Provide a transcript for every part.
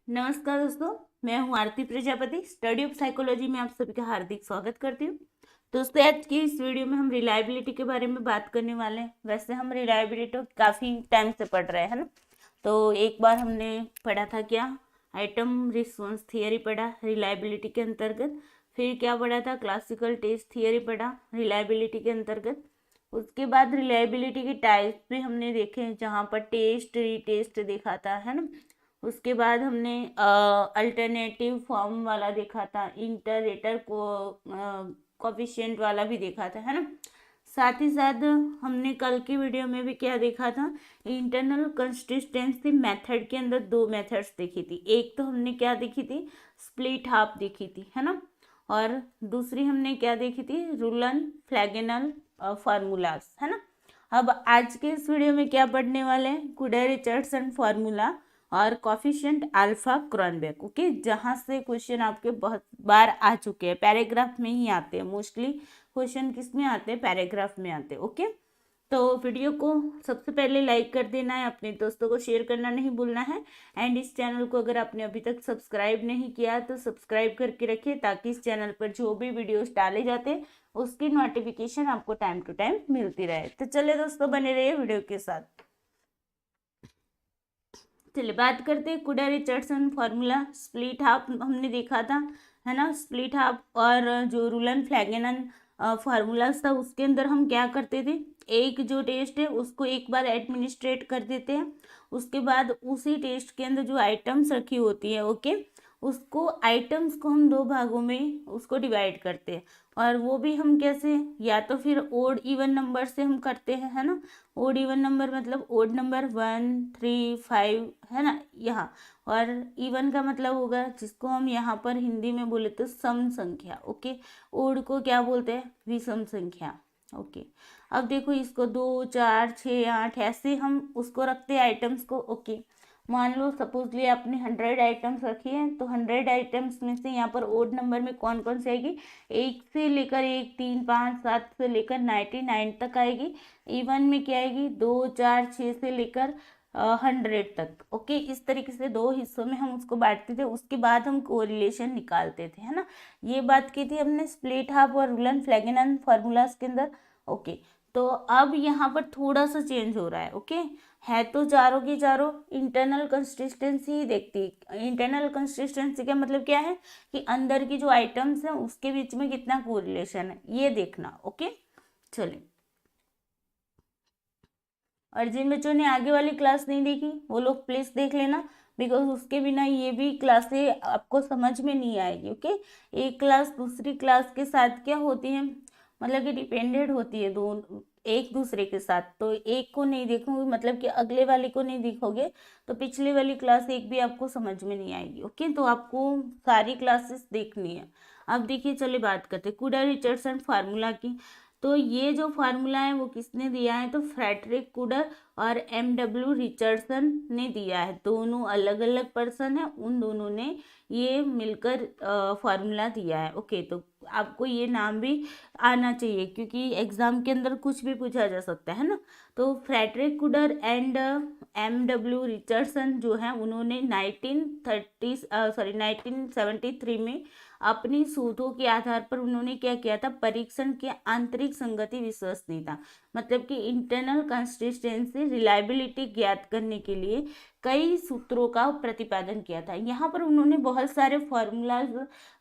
नमस्कार दोस्तों, मैं हूं आरती प्रजापति। स्टडी ऑफ साइकोलॉजी में आप सभी का हार्दिक स्वागत करती हूं। दोस्तों, आज की इस वीडियो में हम रिलायबिलिटी के बारे में बात करने वाले हैं। वैसे हम रिलायबिलिटी काफ़ी टाइम से पढ़ रहे हैं ना। तो एक बार हमने पढ़ा था क्या, आइटम रिस्पॉन्स थियरी पढ़ा रिलायबिलिटी के अंतर्गत। फिर क्या पढ़ा था, क्लासिकल टेस्ट थियरी पढ़ा रिलायबिलिटी के अंतर्गत। उसके बाद रिलायबिलिटी के टाइप्स भी हमने देखे, जहाँ पर टेस्ट रीटेस्ट देखा था, है ना। उसके बाद हमने अल्टरनेटिव फॉर्म वाला देखा था, इंटरेटर को कोफिशिएंट वाला भी देखा था, है ना। साथ ही साथ हमने कल की वीडियो में भी क्या देखा था, इंटरनल कंसिस्टेंसी मेथड के अंदर दो मेथड्स देखी थी। एक तो हमने क्या देखी थी, स्प्लिट हाफ देखी थी, है ना। और दूसरी हमने क्या देखी थी, रूलन फ्लैगेनल फार्मूलास, है ना। अब आज के इस वीडियो में क्या पढ़ने वाले हैं, कुडर रिचर्डसन फार्मूला और कॉफिशिएंट अल्फा क्रॉनबेक। ओके, जहाँ से क्वेश्चन आपके बहुत बार आ चुके हैं, पैराग्राफ में ही आते हैं मोस्टली। क्वेश्चन किस में आते हैं, पैराग्राफ में आते हैं। ओके, तो वीडियो को सबसे पहले लाइक कर देना है, अपने दोस्तों को शेयर करना नहीं भूलना है। एंड इस चैनल को अगर आपने अभी तक सब्सक्राइब नहीं किया तो सब्सक्राइब करके रखिए, ताकि इस चैनल पर जो भी वीडियोस डाले जाते हैं उसकी नोटिफिकेशन आपको टाइम टू टाइम मिलती रहे। तो चलिए दोस्तों, बने रहिए वीडियो के साथ। चलिए बात करते हैं Kudar Richardson formula. Split half हमने देखा था, है ना। स्प्लिट हाफ और जो रूलन फ्लैगेनन फार्मूला था, उसके अंदर हम क्या करते थे, एक जो टेस्ट है उसको एक बार एडमिनिस्ट्रेट कर देते हैं। उसके बाद उसी टेस्ट के अंदर जो आइटम्स रखी होती है, ओके, उसको आइटम्स को हम दो भागों में उसको डिवाइड करते हैं। और वो भी हम कैसे, या तो फिर ओड इवन नंबर से हम करते हैं, है ना। ओड इवन नंबर मतलब ओड नंबर 1, 3, 5, है ना, यहाँ। और इवन का मतलब होगा, जिसको हम यहाँ पर हिंदी में बोले तो सम संख्या। ओके, ओड को क्या बोलते हैं, विषम संख्या। ओके, अब देखो इसको 2, 4, 6, 8 ऐसे हम उसको रखते हैं आइटम्स को। ओके, मान लो सपोजली आपने 100 आइटम्स रखी है, तो 100 आइटम्स में से यहाँ पर ओड नंबर में कौन कौन सी आएगी, 1 से लेकर 1, 3, 5, 7 से लेकर 99 तक आएगी। इवन में क्या आएगी, 2, 4, 6 से लेकर 100 तक। ओके, इस तरीके से दो हिस्सों में हम उसको बांटते थे। उसके बाद हम कोरिलेशन निकालते थे, है ना। ये बात की थी हमने स्प्लिट हाफ और रूलन फ्लैगेनन फार्मूलाज के अंदर। ओके, तो अब यहाँ पर थोड़ा सा चेंज हो रहा है। ओके, है तो चारों की चारों इंटरनल कंसिस्टेंसी ही देखती है। इंटरनल कंसिस्टेंसी का मतलब क्या है, कि अंदर की जो आइटम्स हैं उसके बीच में कितना कोरिलेशन है, ये देखना। ओके, चलिए। और जिन बच्चों ने आगे वाली क्लास नहीं देखी वो लोग प्लीज देख लेना, बिकॉज उसके बिना ये भी क्लासें आपको समझ में नहीं आएगी। ओके, एक क्लास दूसरी क्लास के साथ क्या होती है, मतलब कि डिपेंडेंट होती है, दोनों एक दूसरे के साथ। तो एक को नहीं देखोगे, मतलब कि अगले वाले को नहीं देखोगे, तो पिछले वाली क्लास एक भी आपको समझ में नहीं आएगी। ओके, तो आपको सारी क्लासेस देखनी है। अब देखिए, चलिए बात करते हैं कुडर रिचर्डसन फार्मूला की। तो ये जो फार्मूला है वो किसने दिया है, तो फ्रेडरिक कुडर और M.W. रिचर्डसन ने दिया है। दोनों अलग अलग पर्सन है, उन दोनों ने ये मिलकर फार्मूला दिया है। ओके, तो आपको ये नाम भी आना चाहिए, क्योंकि एग्जाम के अंदर कुछ भी पूछा जा सकता है ना। तो Frederick Kudar and M.W. Richardson जो है, उन्होंने 1973 में अपनी शोधों के आधार पर उन्होंने क्या किया था, परीक्षण के आंतरिक संगति विश्वसनीयता, मतलब कि इंटरनल कंसिस्टेंसी रिलायबिलिटी ज्ञात करने के लिए कई सूत्रों का प्रतिपादन किया था। यहाँ पर उन्होंने बहुत सारे फॉर्मूलाज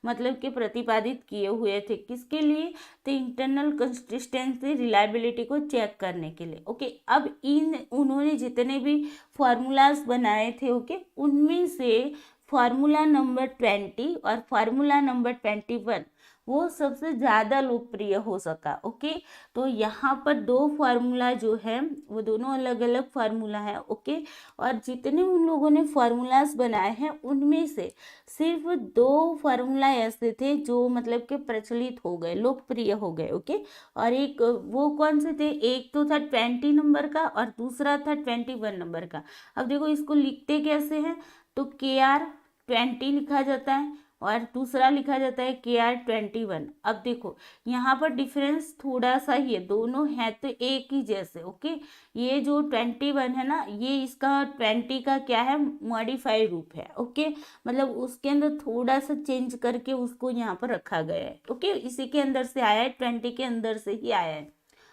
मतलब कि प्रतिपादित किए हुए थे, किसके लिए, तो इंटरनल कंसिस्टेंसी रिलायबिलिटी को चेक करने के लिए। ओके, अब इन उन्होंने जितने भी फॉर्मूलाज बनाए थे, ओके, उनमें से फार्मूला नंबर 20 और फार्मूला नंबर 21 वो सबसे ज़्यादा लोकप्रिय हो सका। ओके, तो यहाँ पर दो फार्मूला जो है वो दोनों अलग अलग फार्मूला है। ओके, और जितने उन लोगों ने फार्मूलाज बनाए हैं उनमें से सिर्फ दो फार्मूला ऐसे थे जो मतलब कि प्रचलित हो गए, लोकप्रिय हो गए। ओके, और एक वो कौन से थे, एक तो था 20 नंबर का और दूसरा था 21 नंबर का। अब देखो इसको लिखते कैसे हैं, तो KR 20 लिखा जाता है और दूसरा लिखा जाता है KR21। अब देखो यहाँ पर डिफरेंस थोड़ा सा ही है, दोनों है तो एक ही जैसे। ओके, ये जो 21 है ना, ये इसका 20 का क्या है, मॉडिफाई रूप है। ओके, मतलब उसके अंदर थोड़ा सा चेंज करके उसको यहाँ पर रखा गया है। ओके, इसी के अंदर से आया है, 20 के अंदर से ही आया है।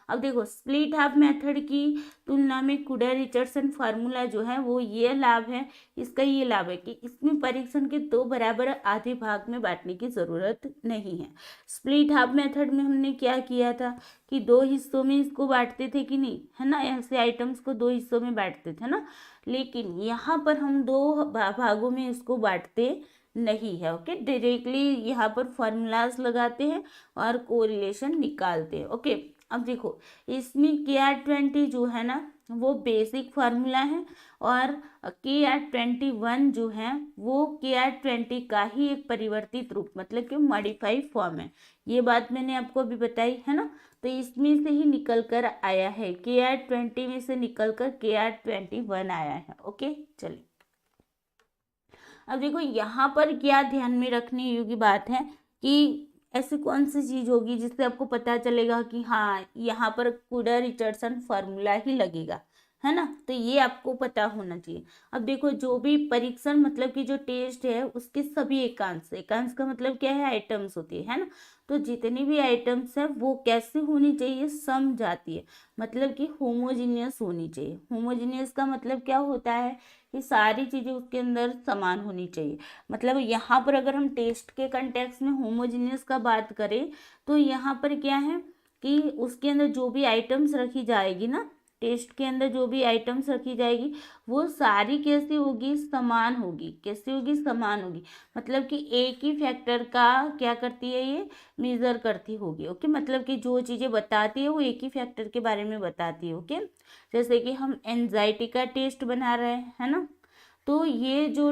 अब देखो स्प्लिट हाफ मेथड की तुलना में कुडर रिचर्डसन फार्मूला जो है वो ये लाभ है, इसका ये लाभ है कि इसमें परीक्षण के दो बराबर आधे भाग में बांटने की जरूरत नहीं है। स्प्लिट हाफ मेथड में हमने क्या किया था कि दो हिस्सों में इसको बांटते थे कि नहीं, है ना, ऐसे आइटम्स को दो हिस्सों में बांटते थे ना, लेकिन यहाँ पर हम दो भागों में इसको बांटते नहीं है। ओके, डायरेक्टली यहाँ पर फॉर्मूलाज लगाते हैं और कोरिलेशन निकालते हैं। ओके, अब देखो इसमें KR20 जो है ना वो बेसिक फार्मूला है और KR21 जो है वो KR20 का ही एक परिवर्तित रूप, मतलब कि मॉडिफाई फॉर्म है। ये बात मैंने आपको अभी बताई है ना, तो इसमें से ही निकल कर आया है, KR20 में से निकल कर KR21 आया है। ओके, चलिए अब देखो यहाँ पर क्या ध्यान में रखने योग्य बात है कि ऐसी कौन सी चीज होगी जिससे आपको पता चलेगा कि हाँ यहाँ पर कुडर रिचर्डसन फार्मूला ही लगेगा, है ना, तो ये आपको पता होना चाहिए। अब देखो जो भी परीक्षण मतलब कि जो टेस्ट है उसके सभी एकांश, एकांश का मतलब क्या है, आइटम्स होती है ना, तो जितनी भी आइटम्स है वो कैसे होनी चाहिए, सम जाती है, मतलब कि होमोजीनियस होनी चाहिए। होमोजीनियस का मतलब क्या होता है कि सारी चीजें उसके अंदर समान होनी चाहिए। मतलब यहाँ पर अगर हम टेस्ट के कंटेक्स्ट में होमोजीनियस का बात करें तो यहाँ पर क्या है कि उसके अंदर जो भी आइटम्स रखी जाएगी ना, टेस्ट के अंदर जो भी आइटम्स रखी जाएगी वो सारी कैसी होगी, समान होगी। कैसी होगी, समान होगी, मतलब कि एक ही फैक्टर का क्या करती है, ये मेजर करती होगी। ओके, मतलब कि जो चीज़ें बताती है वो एक ही फैक्टर के बारे में बताती है। ओके, जैसे कि हम एंजाइटी का टेस्ट बना रहे हैं, है ना, तो ये जो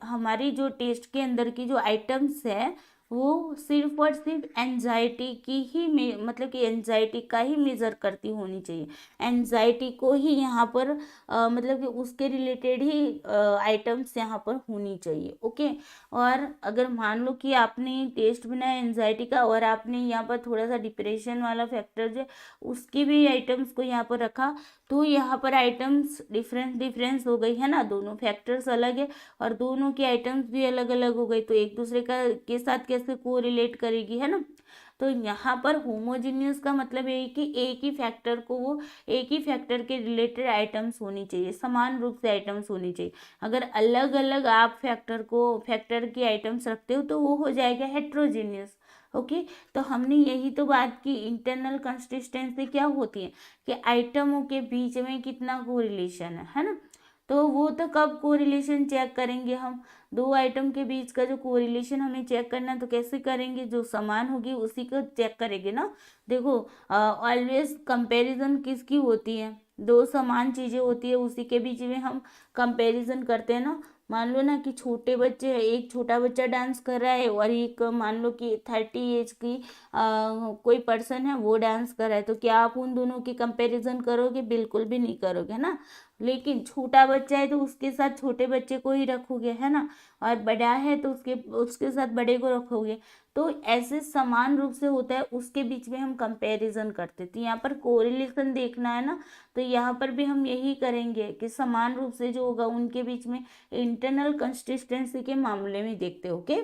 हमारी जो टेस्ट के अंदर की जो आइटम्स है वो सिर्फ और सिर्फ एंजाइटी की ही मतलब कि एंजाइटी का ही मेजर करती होनी चाहिए। एंजाइटी को ही यहाँ पर मतलब कि उसके रिलेटेड ही आइटम्स यहाँ पर होनी चाहिए। ओके, और अगर मान लो कि आपने टेस्ट बनाया एंजाइटी का और आपने यहाँ पर थोड़ा सा डिप्रेशन वाला फैक्टर जो उसकी भी आइटम्स को यहाँ पर रखा, तो यहाँ पर आइटम्स डिफरेंस हो गई, है ना, दोनों फैक्टर्स अलग है और दोनों की आइटम्स भी अलग अलग हो गई, तो एक दूसरे का के साथ कैसे कोरिलेट करेगी, है ना। तो यहाँ पर होमोजीनियस का मतलब ये है कि एक ही फैक्टर को वो एक ही फैक्टर के रिलेटेड आइटम्स होनी चाहिए, समान रूप से आइटम्स होनी चाहिए। अगर अलग अलग आप फैक्टर की आइटम्स रखते हो तो वो हो जाएगा हेट्रोजीनियस। ओके, तो हमने यही तो बात की, इंटरनल कंसिस्टेंसी क्या होती है कि आइटमों के बीच में कितना कोरिलेशन है ना, तो वो तो कब कोरिलेशन चेक करेंगे हम, दो आइटम के बीच का जो कोरिलेशन हमें चेक करना है तो कैसे करेंगे, जो समान होगी उसी को चेक करेंगे ना। देखो ऑलवेज कंपैरिजन किसकी होती है, दो समान चीजें होती है उसी के बीच में हम कंपैरिजन करते हैं ना। मान लो ना कि छोटे बच्चे, एक छोटा बच्चा डांस कर रहा है और एक मान लो कि 30 एज की कोई पर्सन है वो डांस कर रहा है, तो क्या आप उन दोनों की कंपैरिजन करोगे, बिल्कुल भी नहीं करोगे ना। लेकिन छोटा बच्चा है तो उसके साथ छोटे बच्चे को ही रखोगे, है ना, और बड़ा है तो उसके उसके साथ बड़े को रखोगे। तो ऐसे समान रूप से होता है, उसके बीच में हम कंपैरिजन करते, तो यहाँ पर कोरिलेशन देखना है ना, तो यहाँ पर भी हम यही करेंगे कि समान रूप से जो होगा उनके बीच में इंटरनल कंसिस्टेंसी के मामले में देखते हो। ओके,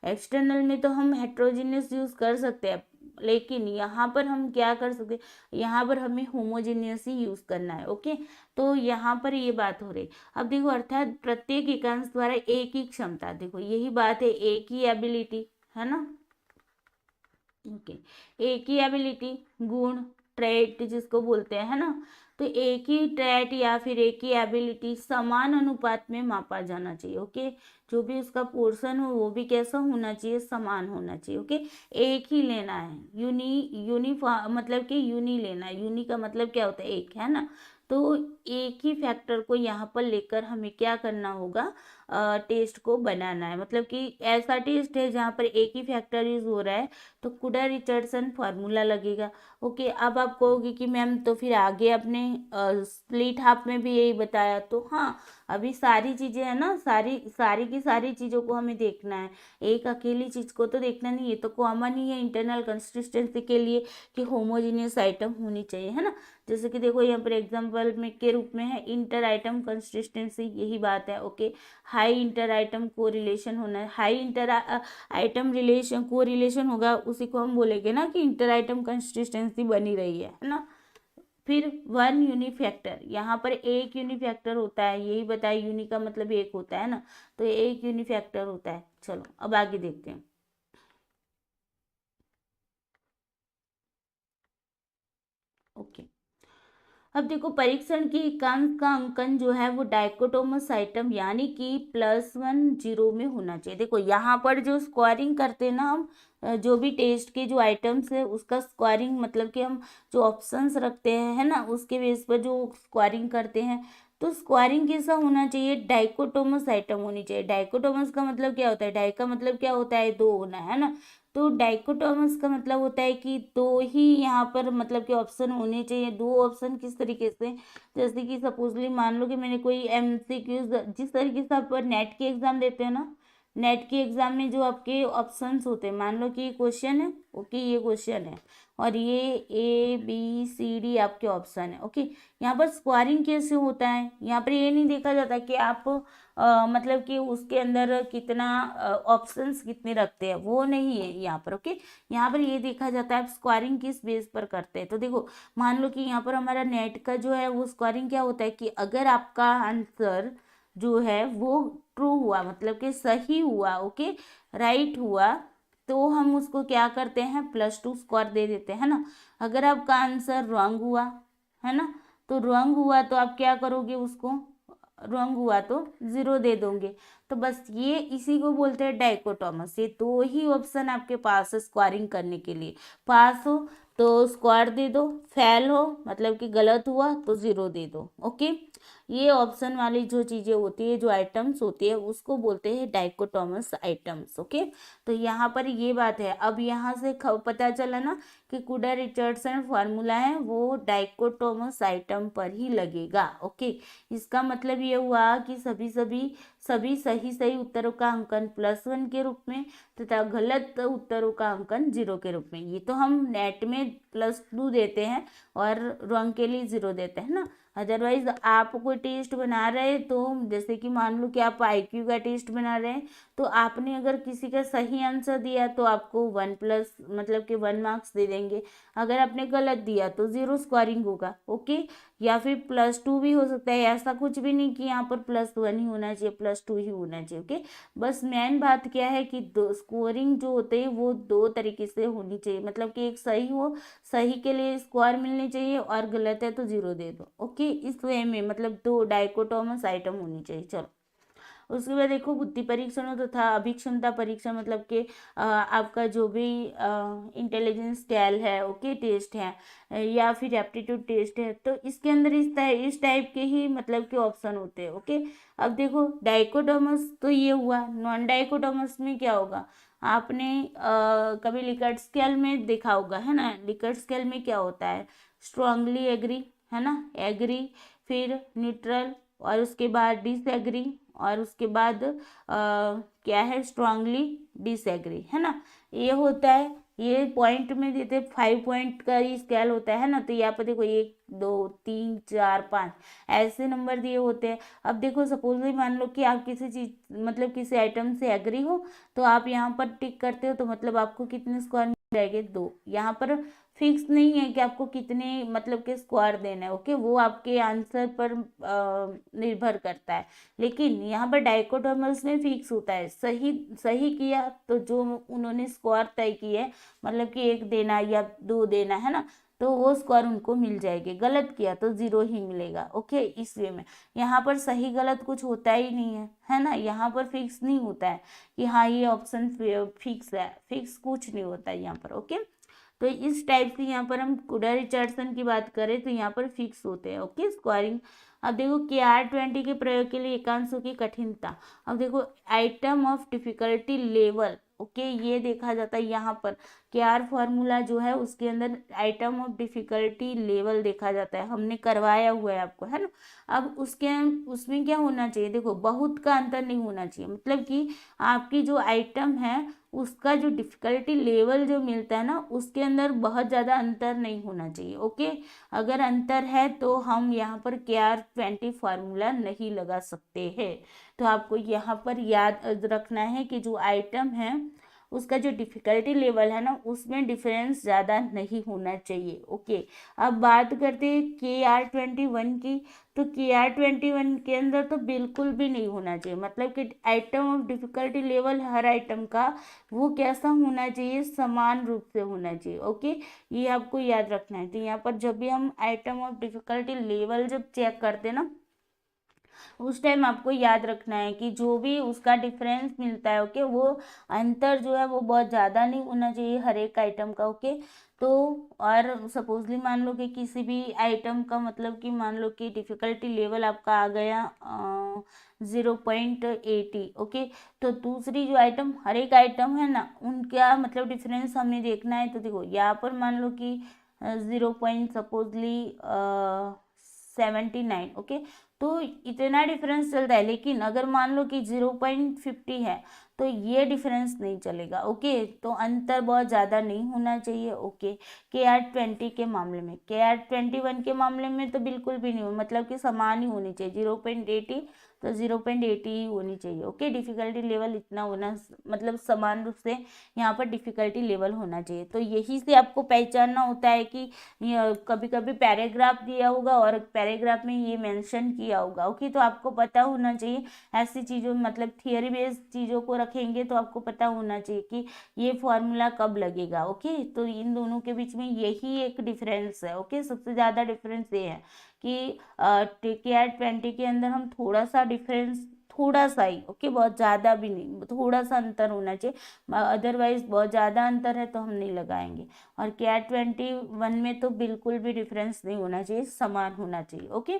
एक्सटर्नल में तो हम हेट्रोजीनियस यूज कर सकते हैं, लेकिन यहाँ पर हम क्या कर सकते हैं, यहाँ पर हमें होमोजीनियस ही यूज करना है। ओके, तो यहाँ पर ये बात हो रही। अब देखो अर्थात प्रत्येक एकांश द्वारा एक ही क्षमता, देखो यही बात है, एक ही एबिलिटी, है ना। ओके, एक ही एबिलिटी, गुण, ट्रेट जिसको बोलते हैं, है ना, तो एक ही ट्रेट या फिर एक ही एबिलिटी समान अनुपात में मापा जाना चाहिए। ओके, जो भी उसका पोर्शन हो वो भी कैसा होना चाहिए, समान होना चाहिए। ओके, एक ही लेना है, यूनिफॉर्म मतलब कि यूनी लेना है, यूनी का मतलब क्या होता है, एक, है ना, तो एक ही फैक्टर को यहाँ पर लेकर हमें क्या करना होगा, टेस्ट को बनाना है। मतलब कि ऐसा टेस्ट है जहाँ पर एक ही फैक्टर यूज हो रहा है तो कुडर रिचर्डसन फार्मूला लगेगा, ओके, अब आप कहोगे कि मैम तो फिर आगे अपने स्प्लिट हाफ में भी यही बताया, तो हाँ अभी सारी चीजें है ना, सारी सारी की सारी चीजों को हमें देखना है, एक अकेली चीज को तो देखना नहीं है। तो कॉमन ही है इंटरनल कंसिस्टेंसी के लिए कि होमोजीनियस आइटम होनी चाहिए, है ना। जैसे कि देखो यहाँ पर एग्जाम्पल में के रूप में है इंटर आइटम कंसिस्टेंसी, यही बात है। ओके, हाई इंटर आइटम को रिलेशन होना है, हाई इंटर आइटम रिलेशन को रिलेशन होगा, उसी को हम बोलेंगे ना कि इंटर आइटम कंसिस्टेंसी बनी रही है ना। फिर वन यूनिफैक्टर, यहाँ पर एक यूनिफैक्टर होता है, यही बताया, यूनि का मतलब एक होता है ना, तो एक यूनिफैक्टर होता है। चलो अब आगे देखते हैं। ओके, अब देखो परीक्षण की एकांक का अंकन जो है वो डाइकोटोमस आइटम यानी कि +1 0 में होना चाहिए। देखो यहाँ पर जो स्कोरिंग करते हैं ना हम, जो भी टेस्ट के जो आइटम्स है उसका स्कोरिंग मतलब कि हम जो ऑप्शंस रखते हैं है ना, उसके बेस पर जो स्कोरिंग करते हैं, तो स्कोरिंग कैसा होना चाहिए, डाइकोटोमस आइटम होनी चाहिए। डाइकोटोमस का मतलब क्या होता है, डाई का मतलब क्या होता है, दो होना, है ना। तो डाइकोटोमस का मतलब होता है कि दो ही यहाँ पर मतलब कि ऑप्शन होने चाहिए। दो ऑप्शन किस तरीके से, जैसे कि सपोजली मान लो कि मैंने कोई MCQs, जिस तरीके से आप नेट के एग्जाम देते हैं ना, नेट के एग्जाम में जो आपके ऑप्शंस होते हैं, मान लो कि ये क्वेश्चन है, ओके ये क्वेश्चन है और ये ABCD आपके ऑप्शन है। ओके, यहाँ पर स्कोरिंग कैसे होता है, यहाँ पर ये नहीं देखा जाता कि आप मतलब कि उसके अंदर कितना ऑप्शंस कितने रखते हैं, वो नहीं है यहाँ पर। ओके, यहाँ पर ये देखा जाता है आप स्कोरिंग किस बेस पर करते हैं। तो देखो मान लो कि यहाँ पर हमारा नेट का जो है वो स्कोरिंग क्या होता है कि अगर आपका आंसर जो है वो ट्रू हुआ, मतलब कि सही हुआ, ओके राइट हुआ, तो हम उसको क्या करते हैं, +2 स्कोर दे देते हैं ना। अगर आपका आंसर रॉन्ग हुआ, है ना, तो रॉन्ग हुआ तो आप क्या करोगे, उसको रॉन्ग हुआ तो 0 दे दोगे। तो बस ये इसी को बोलते हैं डाइकोटोमस। ये दो ही ऑप्शन आपके पास है स्कोरिंग करने के लिए, पास हो तो स्कोर दे दो, फेल हो मतलब कि गलत हुआ तो 0 दे दो। ओके, ये ऑप्शन वाली जो चीजें होती है, जो आइटम्स होती है, उसको बोलते हैं डाइकोटोमस आइटम्स। ओके, तो यहाँ पर ये बात है। अब यहाँ से पता चला ना कि कुडा रिचर्डसन फार्मूला है वो डाइकोटोमस आइटम पर ही लगेगा। ओके, इसका मतलब ये हुआ कि सभी सही सही उत्तरों का अंकन +1 के रूप में तथा गलत उत्तरों का अंकन 0 के रूप में। ये तो हम नेट में +2 देते हैं और रॉन्ग के लिए 0 देते हैं ना। अदरवाइज आप कोई टेस्ट बना रहे हैं, तो जैसे कि मान लो कि आप IQ का टेस्ट बना रहे हैं, तो आपने अगर किसी का सही आंसर दिया तो आपको 1+ मतलब कि 1 मार्क्स दे देंगे। अगर आपने गलत दिया तो 0 स्कोरिंग होगा। ओके, या फिर +2 भी हो सकता है, ऐसा कुछ भी नहीं कि यहाँ पर +1 ही होना चाहिए, +2 ही होना चाहिए। ओके, बस मेन बात क्या है कि दो स्कोरिंग जो होते हैं वो दो तरीके से होनी चाहिए, मतलब कि एक सही हो, सही के लिए स्कोर मिलनी चाहिए और गलत है तो 0 दे दो। ओके, इस वे में मतलब दो डाइकोटोमस आइटम होनी चाहिए। चलो उसके बाद देखो बुद्धि परीक्षण तथा अभिक्षमता परीक्षण, मतलब कि आपका जो भी इंटेलिजेंस स्केल है, ओके टेस्ट है या फिर एप्टीट्यूड टेस्ट है, तो इसके अंदर इस टाइप के ही मतलब के ऑप्शन होते हैं। ओके, अब देखो डाइकोटोमस तो ये हुआ, नॉन डाइकोटोमस में क्या होगा, आपने कभी लिकर्ट स्केल में देखा होगा, है ना। लिकर्ट स्केल में क्या होता है, स्ट्रांगली एग्री, है ना, एग्री, फिर न्यूट्रल और उसके बाद डिसएग्री और उसके बाद क्या है, स्ट्रांगली डिसएग्री, है ना। ये होता है, ये पॉइंट में देते 5 पॉइंट का ही स्केल होता है ना। तो यहाँ पर देखो 1 2 3 4 5 ऐसे नंबर दिए होते हैं। अब देखो सपोज मान लो कि आप किसी चीज मतलब किसी आइटम से एग्री हो, तो आप यहाँ पर टिक करते हो, तो मतलब आपको कितने स्कोर मिल जाएंगे, 2। यहाँ पर फिक्स नहीं है कि आपको कितने मतलब के स्कोर देना है। ओके, वो आपके आंसर पर निर्भर करता है। लेकिन यहाँ पर डाइकोटोमस में फिक्स होता है, सही सही किया तो जो उन्होंने स्कोर तय किए है, मतलब कि 1 देना या 2 देना, है ना, तो वो स्कोर उनको मिल जाएगी। गलत किया तो 0 ही मिलेगा। ओके, इस वे में यहाँ पर सही गलत कुछ होता ही नहीं है ना। यहाँ पर फिक्स नहीं होता है कि हाँ ये ऑप्शन फिक्स है, फिक्स कुछ नहीं होता है यहाँ पर। ओके, तो इस टाइप से यहाँ पर हम कुडा रिचर्डसन की बात करें तो यहाँ पर फिक्स होते हैं। Okay, scoring. अब देखो KR20 के प्रयोग के लिए एकांशों की कठिनता। अब देखो item of difficulty level, okay, ये देखा जाता है यहाँ पर केआर फॉर्मूला जो है उसके अंदर आइटम ऑफ डिफिकल्टी लेवल देखा जाता है, हमने करवाया हुआ है आपको, है ना। अब उसमें क्या होना चाहिए, देखो बहुत का अंतर नहीं होना चाहिए, मतलब कि आपकी जो आइटम है उसका जो डिफिकल्टी लेवल जो मिलता है ना उसके अंदर बहुत ज़्यादा अंतर नहीं होना चाहिए। ओके, अगर अंतर है तो हम यहाँ पर KR20 फार्मूला नहीं लगा सकते हैं। तो आपको यहाँ पर याद रखना है कि जो आइटम है उसका जो डिफिकल्टी लेवल है ना उसमें डिफरेंस ज़्यादा नहीं होना चाहिए। ओके, अब बात करते हैं KR21 की। तो KR21 के अंदर तो बिल्कुल भी नहीं होना चाहिए, मतलब कि item of difficulty level her item का वो कैसा होना चाहिए, समान रूप से होना चाहिए। ओके, ये आपको याद रखना है। तो यहाँ पर जब भी हम आइटम ऑफ डिफिकल्टी लेवल जब चेक करते हैं ना उस टाइम आपको याद रखना है कि जो भी उसका डिफरेंस मिलता है, ओके, वो अंतर जो है वो बहुत ज़्यादा नहीं होना चाहिए हर एक आइटम का। ओके, तो और सपोजली मान लो कि किसी भी आइटम का मतलब कि मान लो कि डिफिकल्टी लेवल आपका आ गया 0.80। ओके, तो दूसरी जो आइटम हर एक आइटम है ना उनका मतलब डिफरेंस हमें देखना है। तो देखो यहाँ पर मान लो कि 0.79। ओके, तो इतना डिफरेंस चलता है, लेकिन अगर मान लो कि 0.50 है तो ये डिफरेंस नहीं चलेगा। ओके, तो अंतर बहुत ज़्यादा नहीं होना चाहिए। ओके, KR20 के मामले में, KR21 के मामले में तो बिल्कुल भी नहीं हो, मतलब कि समान ही होनी चाहिए, 0.80 तो 0.80 ही होनी चाहिए। ओके, डिफिकल्टी लेवल इतना होना मतलब समान रूप से यहाँ पर डिफिकल्टी लेवल होना चाहिए। तो यही से आपको पहचानना होता है कि कभी कभी पैराग्राफ दिया होगा और पैराग्राफ में ये मेंशन किया होगा। ओके, तो आपको पता होना चाहिए ऐसी चीज़ों मतलब थियरी बेस्ड चीज़ों को रखेंगे तो आपको पता होना चाहिए कि ये फॉर्मूला कब लगेगा। ओके, तो इन दोनों के बीच में यही एक डिफरेंस है। ओके, सबसे ज़्यादा डिफरेंस ये है कि KR20 के अंदर हम थोड़ा सा डिफरेंस, थोड़ा सा ही, ओके, बहुत ज़्यादा भी नहीं, थोड़ा सा अंतर होना चाहिए, अदरवाइज बहुत ज़्यादा अंतर है तो हम नहीं लगाएंगे। और KR21 में तो बिल्कुल भी डिफरेंस नहीं होना चाहिए, समान होना चाहिए। ओके,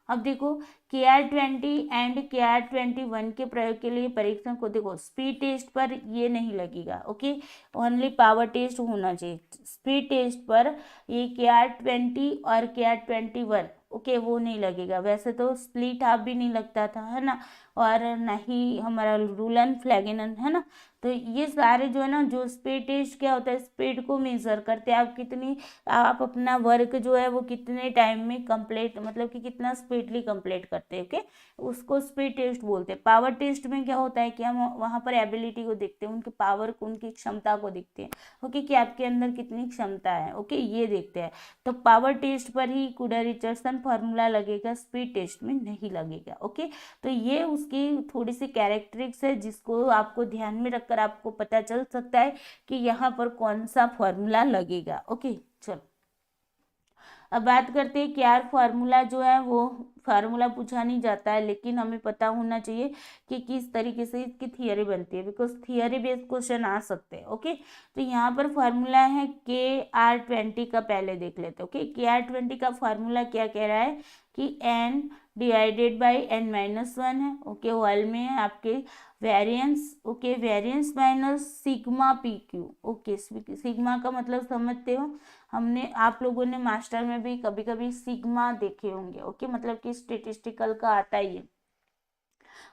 अब देखो KR20 एंड KR21 के प्रयोग के लिए परीक्षण को देखो स्पीड टेस्ट पर ये नहीं लगेगा। ओके, ओनली पावर टेस्ट होना चाहिए। स्पीड टेस्ट पर ये KR20 और KR21 ओके वो नहीं लगेगा। वैसे तो स्प्लिट हाफ भी नहीं लगता था, है ना, और ना ही हमारा रूलन फ्लैगेनन, है ना। तो ये सारे जो है ना, जो स्पीड टेस्ट क्या होता है, स्पीड को मेजर करते हैं, आप अपना वर्क जो है वो कितने टाइम में कंप्लीट, मतलब कि कितना स्पीडली कंप्लीट करते हैं। ओके, उसको स्पीड टेस्ट बोलते हैं। पावर टेस्ट में क्या होता है कि हम वहाँ पर एबिलिटी को देखते हैं, उनकी पावर को, उनकी क्षमता को देखते हैं। ओके, कि आपके अंदर कितनी क्षमता है। ओके, ये देखते हैं। तो पावर टेस्ट पर ही कुडर रिचर्डसन फॉर्मूला लगेगा, स्पीड टेस्ट में नहीं लगेगा। ओके, तो ये उसकी थोड़ी सी कैरेक्टरिस्टिक्स है जिसको आपको ध्यान में रखकर आपको पता चल सकता है कि यहाँ पर कौन सा फॉर्मूला लगेगा। ओके, चलो अब बात करते हैं KR फार्मूला जो है वो फार्मूला पूछा नहीं जाता है, लेकिन हमें पता होना चाहिए कि किस तरीके से इसकी थियरी बनती है, बिकॉज थियरी बेस्ड क्वेश्चन आ सकते हैं। ओके, तो यहाँ पर फार्मूला है KR20 का, पहले देख लेते हैं। ओके, KR20 का फार्मूला क्या कह रहा है कि n डिवाइडेड बाई n-1 है। ओके, होल में है आपके variance. Okay, variance minus sigma PQ। Okay, sigma का मतलब समझते हो, हमने आप लोगों ने मास्टर में भी कभी कभी सिग्मा देखे होंगे। ओके, मतलब कि स्टेटिस्टिकल का आता ही है।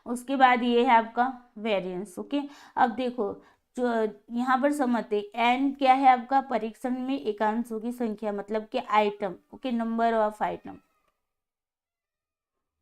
उसके बाद ये है आपका वेरिएंस। ओके, अब देखो जो यहाँ पर समझते एन क्या है आपका, परीक्षण में एकांशों की संख्या, मतलब कि item. Okay, number of item,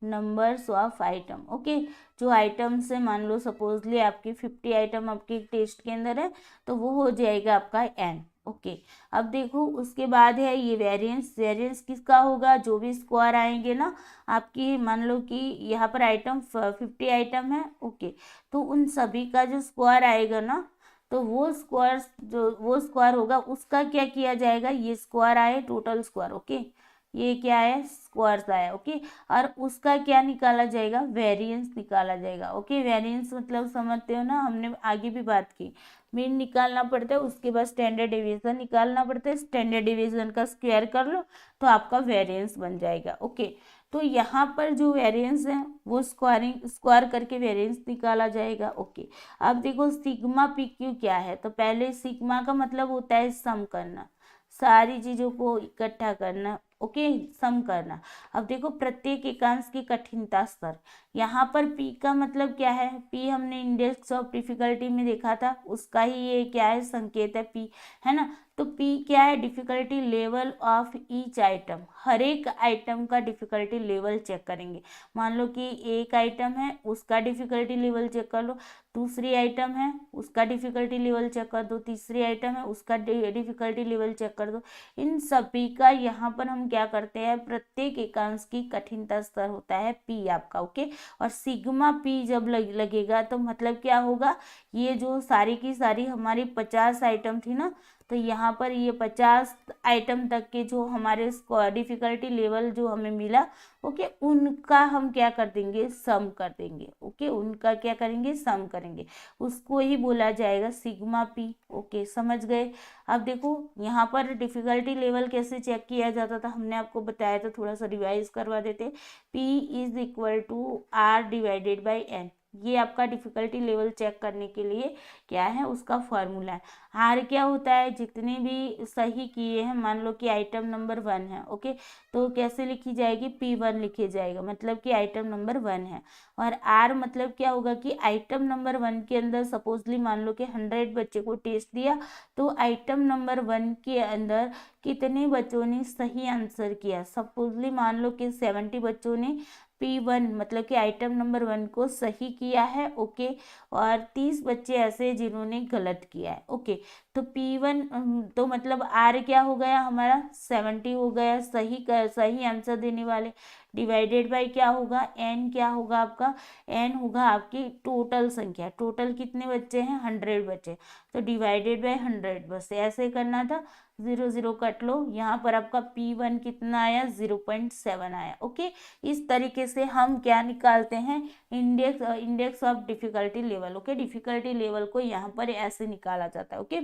numbers of item. Okay, जो आइटम्स है, मान लो सपोजली आपकी 50 आइटम आपके टेस्ट के अंदर है तो वो हो जाएगा आपका n। ओके, अब देखो उसके बाद है ये वेरिएंस। वेरिएंस किसका होगा, जो भी स्क्वायर आएंगे ना आपकी, मान लो कि यहाँ पर आइटम 50 आइटम है। ओके, तो उन सभी का जो स्क्वायर आएगा ना, तो वो स्क्वायर होगा, उसका क्या किया जाएगा, ये स्क्वायर आए टोटल स्क्वायर। ओके, ये क्या है, स्क्वायर्स आया। ओके, और उसका क्या निकाला जाएगा, वेरिएंस निकाला जाएगा। ओके, वेरिएंस मतलब समझते हो ना, हमने आगे भी बात की, मीन निकालना पड़ता है, उसके बाद स्टैंडर्ड डिवीजन निकालना पड़ता है, स्टैंडर्ड डिवीजन का स्क्वायर कर लो तो आपका वेरिएंस बन जाएगा। ओके, तो यहाँ पर जो वेरिएंस है वो स्क्वायर करके वेरिएंस निकाला जाएगा। ओके, अब देखो सिग्मा पी क्यू क्या है, तो पहले सिग्मा का मतलब होता है सम करना, सारी चीजों को इकट्ठा करना। ओके, सम करना। अब देखो प्रत्येक एकांश की कठिनता स्तर, यहाँ पर पी का मतलब क्या है, पी हमने इंडेक्स ऑफ डिफिकल्टी में देखा था, उसका ही ये क्या है संकेत है पी, है ना। तो पी क्या है, difficulty level of each item, हर एक आइटम का डिफिकल्टी लेवल चेक करेंगे। मान लो कि एक आइटम है उसका डिफिकल्टी लेवल चेक कर लो, दूसरी आइटम है उसका डिफिकल्टी लेवल चेक कर दो, तीसरी आइटम है उसका डिफिकल्टी लेवल चेक कर दो। इन सभी का यहाँ पर हम क्या करते हैं, प्रत्येक एकांश की कठिनता स्तर होता है पी आपका। ओके, और सिग्मा पी जब लगेगा तो मतलब क्या होगा, ये जो सारी की सारी हमारी 50 आइटम थी ना, तो यहाँ पर ये 50 आइटम तक के जो हमारे डिफिकल्टी लेवल जो हमें मिला, ओके, उनका हम क्या कर देंगे, सम कर देंगे। ओके, उनका क्या करेंगे, सम करेंगे, उसको ही बोला जाएगा सिग्मा पी। ओके, समझ गए। अब देखो यहाँ पर डिफिकल्टी लेवल कैसे चेक किया जाता था, हमने आपको बताया था, थोड़ा सा रिवाइज करवा देते। P is equal to R divided by N, ये आपका डिफिकल्टी लेवल चेक करने के लिए क्या है, उसका फॉर्मूला है। आर क्या होता है, जितने भी सही किए हैं, मान लो कि आइटम नंबर 1 है, ओके, तो कैसे लिखी जाएगी, P1 लिखे जाएगा, मतलब कि आइटम नंबर 1 है। और आर मतलब क्या होगा कि आइटम नंबर 1 के अंदर सपोजली मान लो कि 100 बच्चे को टेस्ट दिया, तो आइटम नंबर 1 के अंदर कितने बच्चों ने सही आंसर किया, सपोजली मान लो कि 70 बच्चों ने P1 मतलब कि आइटम नंबर 1 को सही किया है। ओके, और 30 बच्चे ऐसे जिन्होंने गलत किया है। ओके, तो P1 तो मतलब R क्या हो गया हमारा, 70 हो गया सही आंसर देने वाले, डिवाइडेड बाय क्या होगा, N क्या होगा आपका, N होगा आपकी टोटल संख्या, टोटल कितने बच्चे हैं, 100 बच्चे, तो डिवाइडेड बाय 100, बस ऐसे करना था। 0 0 कट लो, यहाँ पर आपका P1 कितना आया, 0.7 आया। ओके, इस तरीके से हम क्या निकालते हैं, index of difficulty level. Okay, difficulty level को यहाँ पर ऐसे निकाला जाता है। ओके,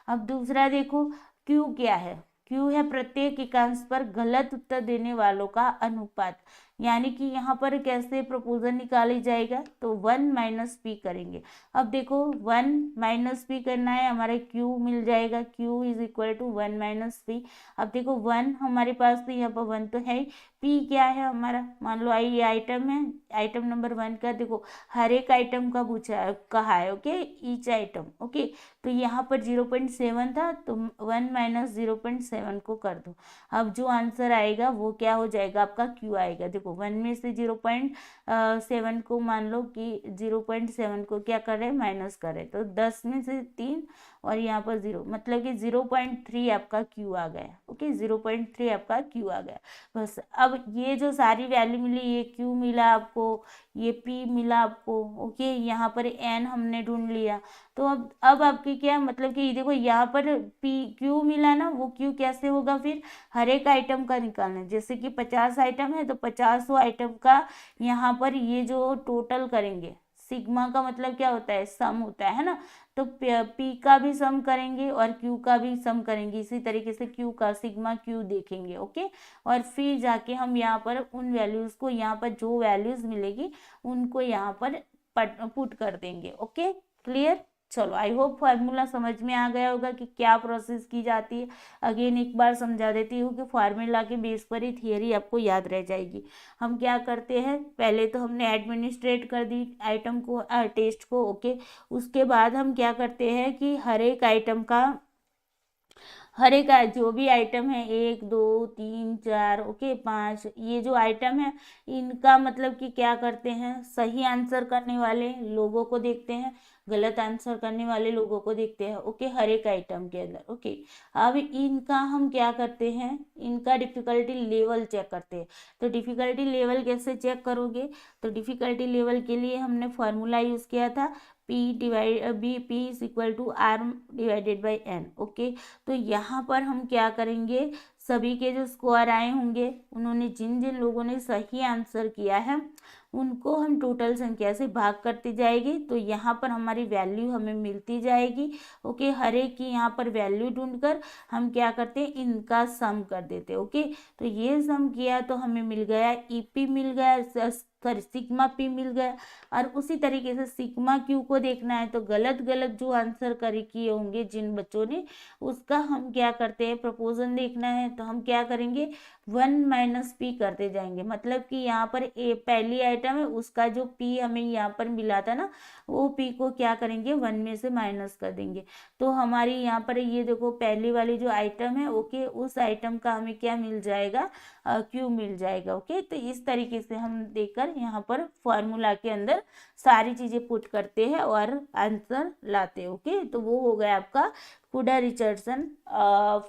अब दूसरा देखो क्यू क्या है, क्यू है प्रत्येक एकांश पर गलत उत्तर देने वालों का अनुपात, यानी कि यहाँ पर कैसे प्रोपोजल निकाली जाएगा, तो 1 माइनस पी करेंगे। अब देखो 1 माइनस पी करना है, हमारे क्यू मिल जाएगा, Q is equal to 1 minus P. अब देखो 1 हमारे पास तो यहाँ पर 1 तो है, पी क्या है हमारा, मान लो ये आइटम है, आइटम नंबर 1 का देखो हर एक आइटम का पूछा कहा है। Okay, each item. ओके, तो यहाँ पर 0.7 था, तो 1 माइनस 0.7 को कर दो, अब जो आंसर आएगा वो क्या हो जाएगा, आपका क्यू आएगा। देखो 1 में से 0.7 को मान लो कि 0.7 को क्या करे, माइनस करे, तो 10 में से 3 और यहाँ पर 0, मतलब कि 0.3 आपका क्यू आ गया। ओके, 0.3 आपका क्यू आ गया। बस अब ये जो सारी वैल्यू मिली, ये क्यू मिला आपको, ये पी मिला आपको। ओके, यहाँ पर एन हमने ढूंढ लिया, तो अब आपकी क्या मतलब कि देखो यहाँ पर पी क्यू मिला ना, वो क्यू कैसे होगा, फिर हर एक आइटम का निकालना है, जैसे कि 50 आइटम है तो 50 आइटम का यहाँ पर ये जो टोटल करेंगे, सिग्मा का मतलब क्या होता है, सम होता है ना, तो पी का भी सम करेंगे और क्यू का भी सम करेंगे, इसी तरीके से क्यू का सिग्मा क्यू देखेंगे। ओके, और फिर जाके हम यहाँ पर उन वैल्यूज को, यहाँ पर जो वैल्यूज मिलेगी उनको यहाँ पर पुट कर देंगे। Okay, clear. चलो, आई होप फार्मूला समझ में आ गया होगा कि क्या प्रोसेस की जाती है। अगेन एक बार समझा देती हूँ कि फार्मूला के बेस पर ही थियरी आपको याद रह जाएगी। हम क्या करते हैं, पहले तो हमने एडमिनिस्ट्रेट कर दी आइटम को, टेस्ट को। ओके, उसके बाद हम क्या करते हैं कि हर एक आइटम का, हर एक जो भी आइटम है 1 2 3 4 ओके 5, ये जो आइटम है इनका मतलब कि क्या करते हैं, सही आंसर करने वाले लोगों को देखते हैं, गलत आंसर करने वाले लोगों को देखते हैं। ओके, हर एक आइटम के अंदर। ओके, अब इनका हम क्या करते हैं, इनका डिफिकल्टी लेवल चेक करते हैं। तो डिफिकल्टी लेवल कैसे चेक करोगे, तो डिफिकल्टी लेवल के लिए हमने फॉर्मूला यूज किया था, P is equal to R divided by N। Okay, तो यहाँ पर हम क्या करेंगे, सभी के जो स्कोर आए होंगे, उन्होंने जिन जिन लोगों ने सही आंसर किया है उनको हम टोटल संख्या से भाग करते जाएगी, तो यहाँ पर हमारी वैल्यू हमें मिलती जाएगी। ओके, हर एक की यहाँ पर वैल्यू ढूंढकर हम क्या करते हैं, इनका सम कर देते हैं। ओके, तो ये सम किया तो हमें मिल गया ईपी मिल गया, सॉरी सिग्मा पी मिल गया। और उसी तरीके से सिग्मा क्यू को देखना है तो गलत गलत जो आंसर करे किए होंगे जिन बच्चों ने, उसका हम क्या करते हैं, प्रपोजन देखना है तो हम क्या करेंगे, 1 - पी करते जाएंगे। मतलब कि यहाँ पर पहली आइटम है, उसका जो पी हमें यहाँ पर मिला था ना, वो पी को क्या करेंगे, 1 में से माइनस कर देंगे। तो हमारी यहाँ पर ये देखो पहली वाली जो आइटम है, ओके, उस आइटम का हमें क्या मिल जाएगा, क्यू मिल जाएगा। ओके, तो इस तरीके से हम देखकर यहाँ पर फॉर्मूला के अंदर सारी चीजें पुट करते हैं और आंसर लाते हैं। ओके, तो वो हो गया आपका फूडर रिचर्डसन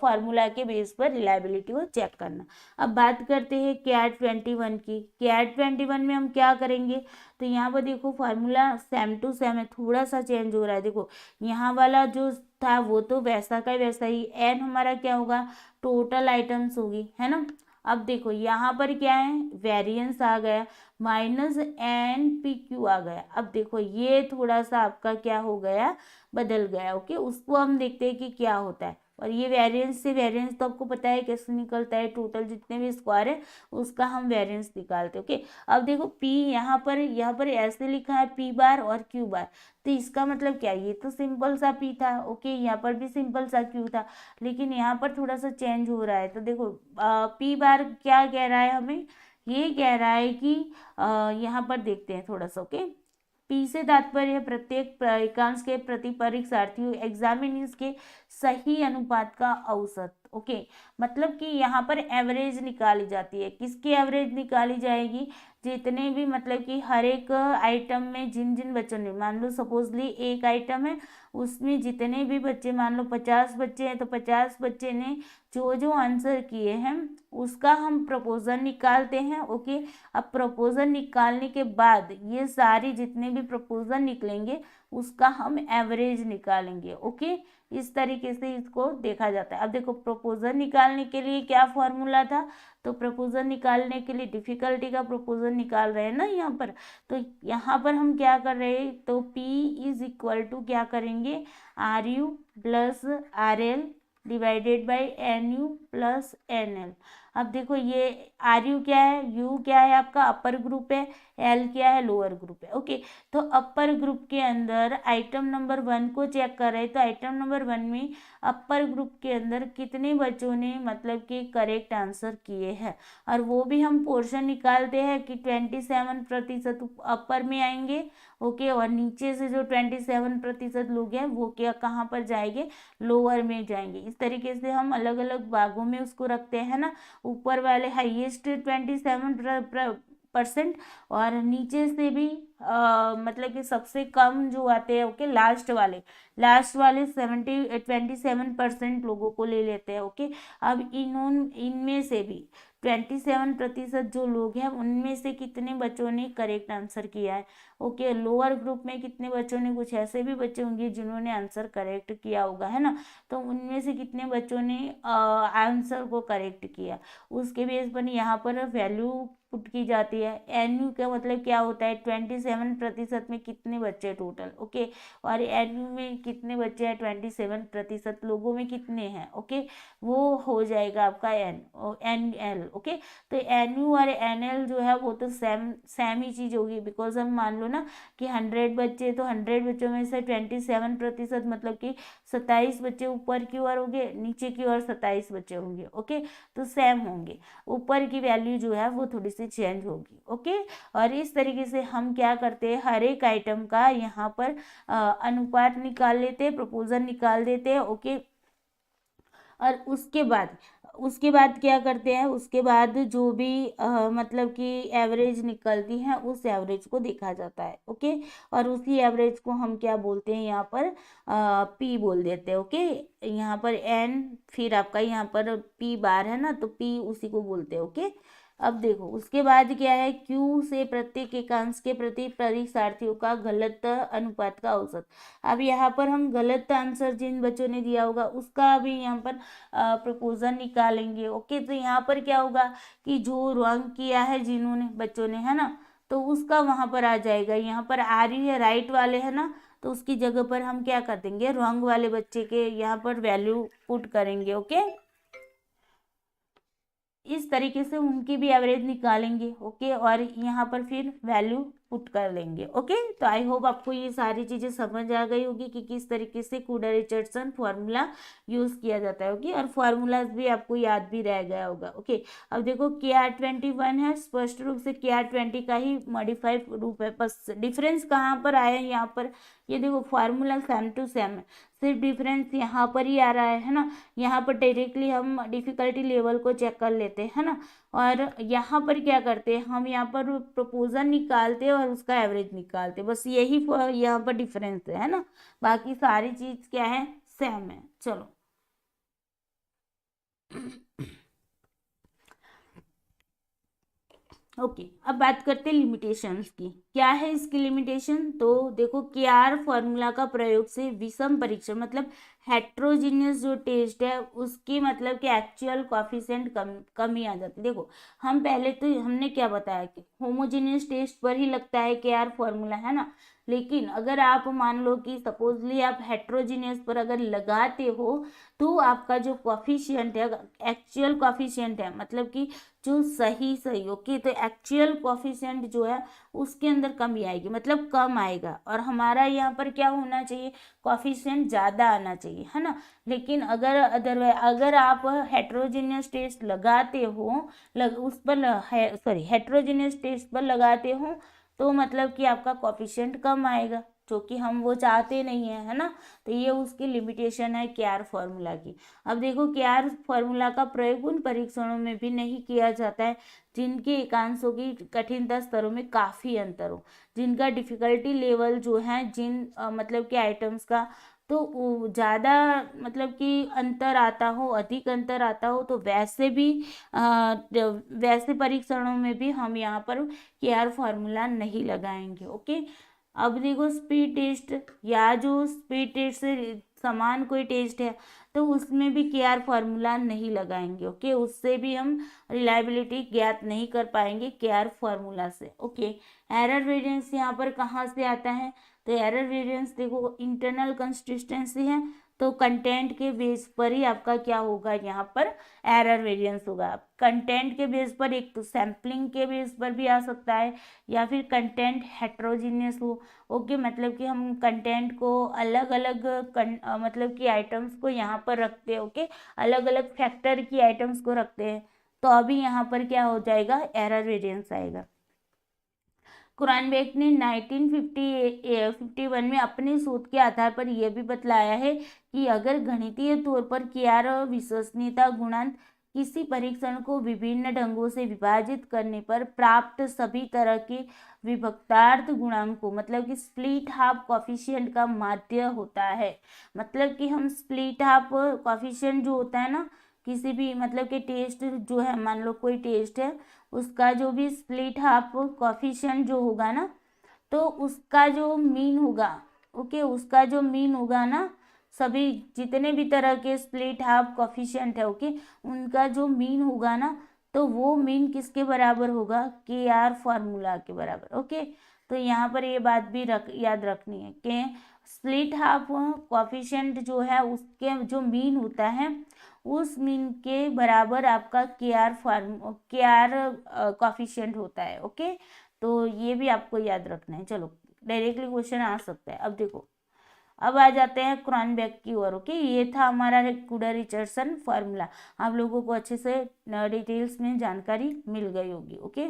फार्मूला के बेस पर रिलायबिलिटी को चेक करना। अब बात करते हैं कैट 21 की। कैट 21 में हम क्या करेंगे, तो यहाँ पर देखो फार्मूला सेम टू सेम है, थोड़ा सा चेंज हो रहा है। देखो यहाँ वाला जो था वो तो वैसा का वैसा ही, एन हमारा क्या होगा, टोटल आइटम्स होगी, है ना। अब देखो यहाँ पर क्या है, वेरिएंस आ गया, -NPQ आ गया। अब देखो ये थोड़ा सा आपका क्या हो गया, बदल गया। ओके, उसको हम देखते हैं कि क्या होता है। और ये वेरिएंस से वेरिएंस तो आपको पता है कैसे निकलता है, टोटल जितने भी स्क्वायर है उसका हम वेरिएंस निकालते हैं। ओके, अब देखो P यहाँ पर ऐसे लिखा है P बार और Q बार, तो इसका मतलब क्या है, ये तो सिंपल सा P था। ओके, यहाँ पर भी सिंपल सा Q था, लेकिन यहाँ पर थोड़ा सा चेंज हो रहा है। तो देखो P बार क्या कह रहा है हमें, ये कह रहा है कि यहाँ पर देखते हैं थोड़ा सा। ओके, पी से तात्पर्य प्रत्येक एकांश के प्रति परीक्षार्थी एग्जामिनीज के सही अनुपात का औसत। ओके, मतलब कि यहाँ पर एवरेज निकाली जाती है। किसकी एवरेज निकाली जाएगी, जितने भी मतलब कि हर एक आइटम में जिन जिन बच्चों ने, मान लो सपोजली एक आइटम है उसमें जितने भी बच्चे, मान लो 50 बच्चे हैं तो 50 बच्चे ने जो जो आंसर किए हैं उसका हम प्रपोजल निकालते हैं। ओके, अब प्रपोजल निकालने के बाद ये सारे जितने भी प्रपोजल निकलेंगे उसका हम एवरेज निकालेंगे। ओके, इस तरीके से इसको देखा जाता है। अब देखो प्रपोजल निकालने के लिए क्या फॉर्मूला था, तो प्रपोजल निकालने के लिए डिफिकल्टी का प्रपोजल निकाल रहे हैं ना यहाँ पर, तो यहाँ पर हम क्या कर रहे हैं, तो P = क्या करेंगे, RU + RL divided by NU + NL। अब देखो ये RU क्या है, U क्या है आपका अपर ग्रुप है, L क्या है लोअर ग्रुप है। ओके, तो अपर ग्रुप के अंदर आइटम नंबर 1 को चेक कर रहे हैं, तो आइटम नंबर 1 में अपर ग्रुप के अंदर कितने बच्चों ने मतलब कि करेक्ट आंसर किए हैं, और वो भी हम पोर्शन निकालते हैं कि 27% अपर में आएंगे। ओके, और नीचे से जो 27% लोग हैं वो क्या कहाँ पर जाएंगे, लोअर में जाएंगे। इस तरीके से हम अलग अलग भागों में उसको रखते हैं ना, ऊपर वाले हाईएस्ट 27% और नीचे से भी मतलब कि सबसे कम जो आते हैं, ओके, लास्ट वाले 27% लोगों को ले लेते हैं। ओके, अब इनमें से भी 27% जो लोग हैं उनमें से कितने बच्चों ने करेक्ट आंसर किया है। ओके, लोअर ग्रुप में कितने बच्चों ने, कुछ ऐसे भी बच्चे होंगे जिन्होंने आंसर करेक्ट किया होगा, है ना, तो उनमें से कितने बच्चों ने आंसर को करेक्ट किया, उसके बेस पर यहाँ पर वैल्यू पुट की जाती है। NU का मतलब क्या होता है, 27% में कितने बच्चे टोटल। ओके, और NU में कितने बच्चे हैं, 27% लोगों में कितने हैं। ओके, वो हो जाएगा आपका NL। ओके, तो NU और NL जो है वो तो सेम ही चीज होगी, बिकॉज हम मान लो ना कि 100 बच्चे, तो 100 बच्चों में से 27% मतलब कि 27 बच्चे ऊपर की ओर होंगे, नीचे की ओर 27 बच्चे होंगे। ओके, तो सेम होंगे, ऊपर की वैल्यू जो है वो थोड़ी सी चेंज होगी। ओके, और इस तरीके से हम क्या करते हैं, हर एक आइटम का यहाँ पर अनुपात निकाल लेते हैं, प्रपोजल निकाल देते हैं। ओके, और उसके बाद क्या करते हैं, उसके बाद जो भी मतलब कि एवरेज निकलती है उस एवरेज को देखा जाता है। ओके, और उसी एवरेज को हम क्या बोलते हैं, यहाँ पर P बोल देते हैं। ओके, यहाँ पर N, फिर आपका यहाँ पर P बार है ना, तो P उसी को बोलते हैं। ओके, अब देखो उसके बाद क्या है, Q से प्रत्येक एकांश के प्रति परीक्षार्थियों का गलत अनुपात का औसत। अब यहाँ पर हम गलत आंसर जिन बच्चों ने दिया होगा उसका भी यहाँ पर प्रपोजल निकालेंगे। ओके, तो यहाँ पर क्या होगा कि जो रॉन्ग किया है जिन्होंने बच्चों ने, है ना, तो उसका वहां पर आ जाएगा। यहाँ पर आ रही है राइट वाले, है ना, तो उसकी जगह पर हम क्या कर देंगे, रॉन्ग वाले बच्चे के यहाँ पर वैल्यू पुट करेंगे। ओके, इस तरीके से उनकी भी एवरेज निकालेंगे। ओके, और यहाँ पर फिर वैल्यू पुट कर लेंगे। ओके, तो आई होप आपको ये सारी चीजें समझ आ गई होगी कि किस तरीके से कूडर रिचर्डसन फॉर्मूला यूज किया जाता है। ओके, और फॉर्मूलाज भी आपको याद भी रह गया होगा। ओके, अब देखो KR21 है, स्पष्ट रूप से KR20 का ही मॉडिफाइड रूप है, बस डिफरेंस कहाँ पर आया है, यहाँ पर ये देखो फार्मूला सेम टू सेम है, सिर्फ डिफरेंस यहाँ पर ही आ रहा है ना। यहाँ पर डायरेक्टली हम डिफिकल्टी लेवल को चेक कर लेते हैं ना, और यहाँ पर क्या करते हैं, हम यहाँ पर प्रपोजल निकालते हैं और उसका एवरेज निकालते हैं, बस यही यहाँ पर डिफरेंस है ना, बाकी सारी चीज क्या है, सेम है। चलो ओके, अब बात करते हैं लिमिटेशंस की। क्या है इसकी लिमिटेशन, तो देखो KR फॉर्मूला का प्रयोग से विषम परीक्षण मतलब हेट्रोजीनियस जो टेस्ट है उसकी मतलब कि एक्चुअल कॉफिशिएंट कम ही आ जाती है। देखो हम पहले तो हमने क्या बताया कि होमोजीनियस टेस्ट पर ही लगता है KR फॉर्मूला, है ना, लेकिन अगर आप मान लो कि सपोजली आप हेट्रोजीनियस पर अगर लगाते हो तो आपका जो कॉफिशिएंट है, एक्चुअल कॉफिशिएंट है, मतलब कि जो सही ओके, तो एक्चुअल कॉफिशिएंट जो है उसके अंदर कमी आएगी, मतलब कम आएगा, और हमारा यहाँ पर क्या होना चाहिए, कॉफिशिएंट ज़्यादा आना चाहिए, है ना। लेकिन अगर अदरवाइज अगर आप हेट्रोजीनियस टेस्ट लगाते हो उस पर हेट्रोजीनियस टेस्ट पर लगाते हो तो मतलब कि आपका कॉफिशिएंट कम आएगा, जो कि हम वो चाहते नहीं है ना। तो ये उसकी लिमिटेशन है KR फॉर्मूला की। अब देखो KR फॉर्मूला का प्रयोग उन परीक्षणों में भी नहीं किया जाता है जिनके एकांशों की कठिनता स्तरों में काफ़ी अंतर हो, जिनका डिफिकल्टी लेवल जो है मतलब कि आइटम्स का तो ज़्यादा मतलब कि अंतर आता हो, अधिक अंतर आता हो, तो वैसे परीक्षणों में भी हम यहाँ पर KR फॉर्मूला नहीं लगाएंगे। ओके, अब देखो स्पीड टेस्ट या जो स्पीड टेस्ट से समान कोई टेस्ट है तो उसमें भी KR फॉर्मूला नहीं लगाएंगे। ओके, उससे भी हम रिलायबिलिटी ज्ञात नहीं कर पाएंगे KR फॉर्मूला से। ओके, एरर वेरिएंस यहाँ पर कहाँ से आता है, तो एरर वेरिएंस देखो इंटरनल कंसिस्टेंसी है, तो कंटेंट के बेस पर ही आपका क्या होगा, यहाँ पर एरर वेरिएंस होगा। कंटेंट के बेस पर, एक तो सैम्पलिंग के बेस पर भी आ सकता है, या फिर कंटेंट हेट्रोजीनियस हो। ओके, मतलब कि हम कंटेंट को अलग अलग मतलब कि आइटम्स को यहाँ पर रखते हैं। ओके, अलग अलग फैक्टर की आइटम्स को रखते हैं, तो अभी यहाँ पर क्या हो जाएगा, एरर वेरिएंस आएगा। क्रोनबेक ने 1951 में अपने शोध के आधार पर यह भी बतलाया है कि अगर गणितीय तौर पर KR विश्वसनीयता गुणांक किसी परीक्षण को विभिन्न ढंगों से विभाजित करने पर प्राप्त सभी तरह के विभक्तार्थ गुणांकों मतलब कि स्प्लिट हाफ कॉफिशिएंट का माध्य होता है। मतलब कि हम स्प्लिट हाफ कॉफिशिएंट जो होता है ना, किसी भी मतलब कि टेस्ट जो है, मान लो कोई टेस्ट है, उसका जो भी स्प्लिट हाफ कॉफिशिएंट जो होगा ना, तो उसका जो मीन होगा, ओके, उसका जो मीन होगा ना, सभी जितने भी तरह के स्प्लिट हाफ कॉफिशिएंट है, ओके, उनका जो मीन होगा ना, तो वो मीन किसके बराबर होगा, KR फॉर्मूला के बराबर। ओके, तो यहाँ पर ये बात भी याद रखनी है कि स्प्लिट हाफ कॉफिशिएंट जो है उसके जो मीन होता है उस मीन के बराबर आपका KR कॉफिशिएंट होता है। ओके, तो ये भी आपको याद रखना है। चलो डायरेक्टली क्वेश्चन आ सकता है। अब देखो, अब आ जाते हैं क्रोनबेक की ओर। ओके, ये था हमारा कूडर रिचर्डसन फार्मूला। आप लोगों को अच्छे से डिटेल्स में जानकारी मिल गई होगी। ओके,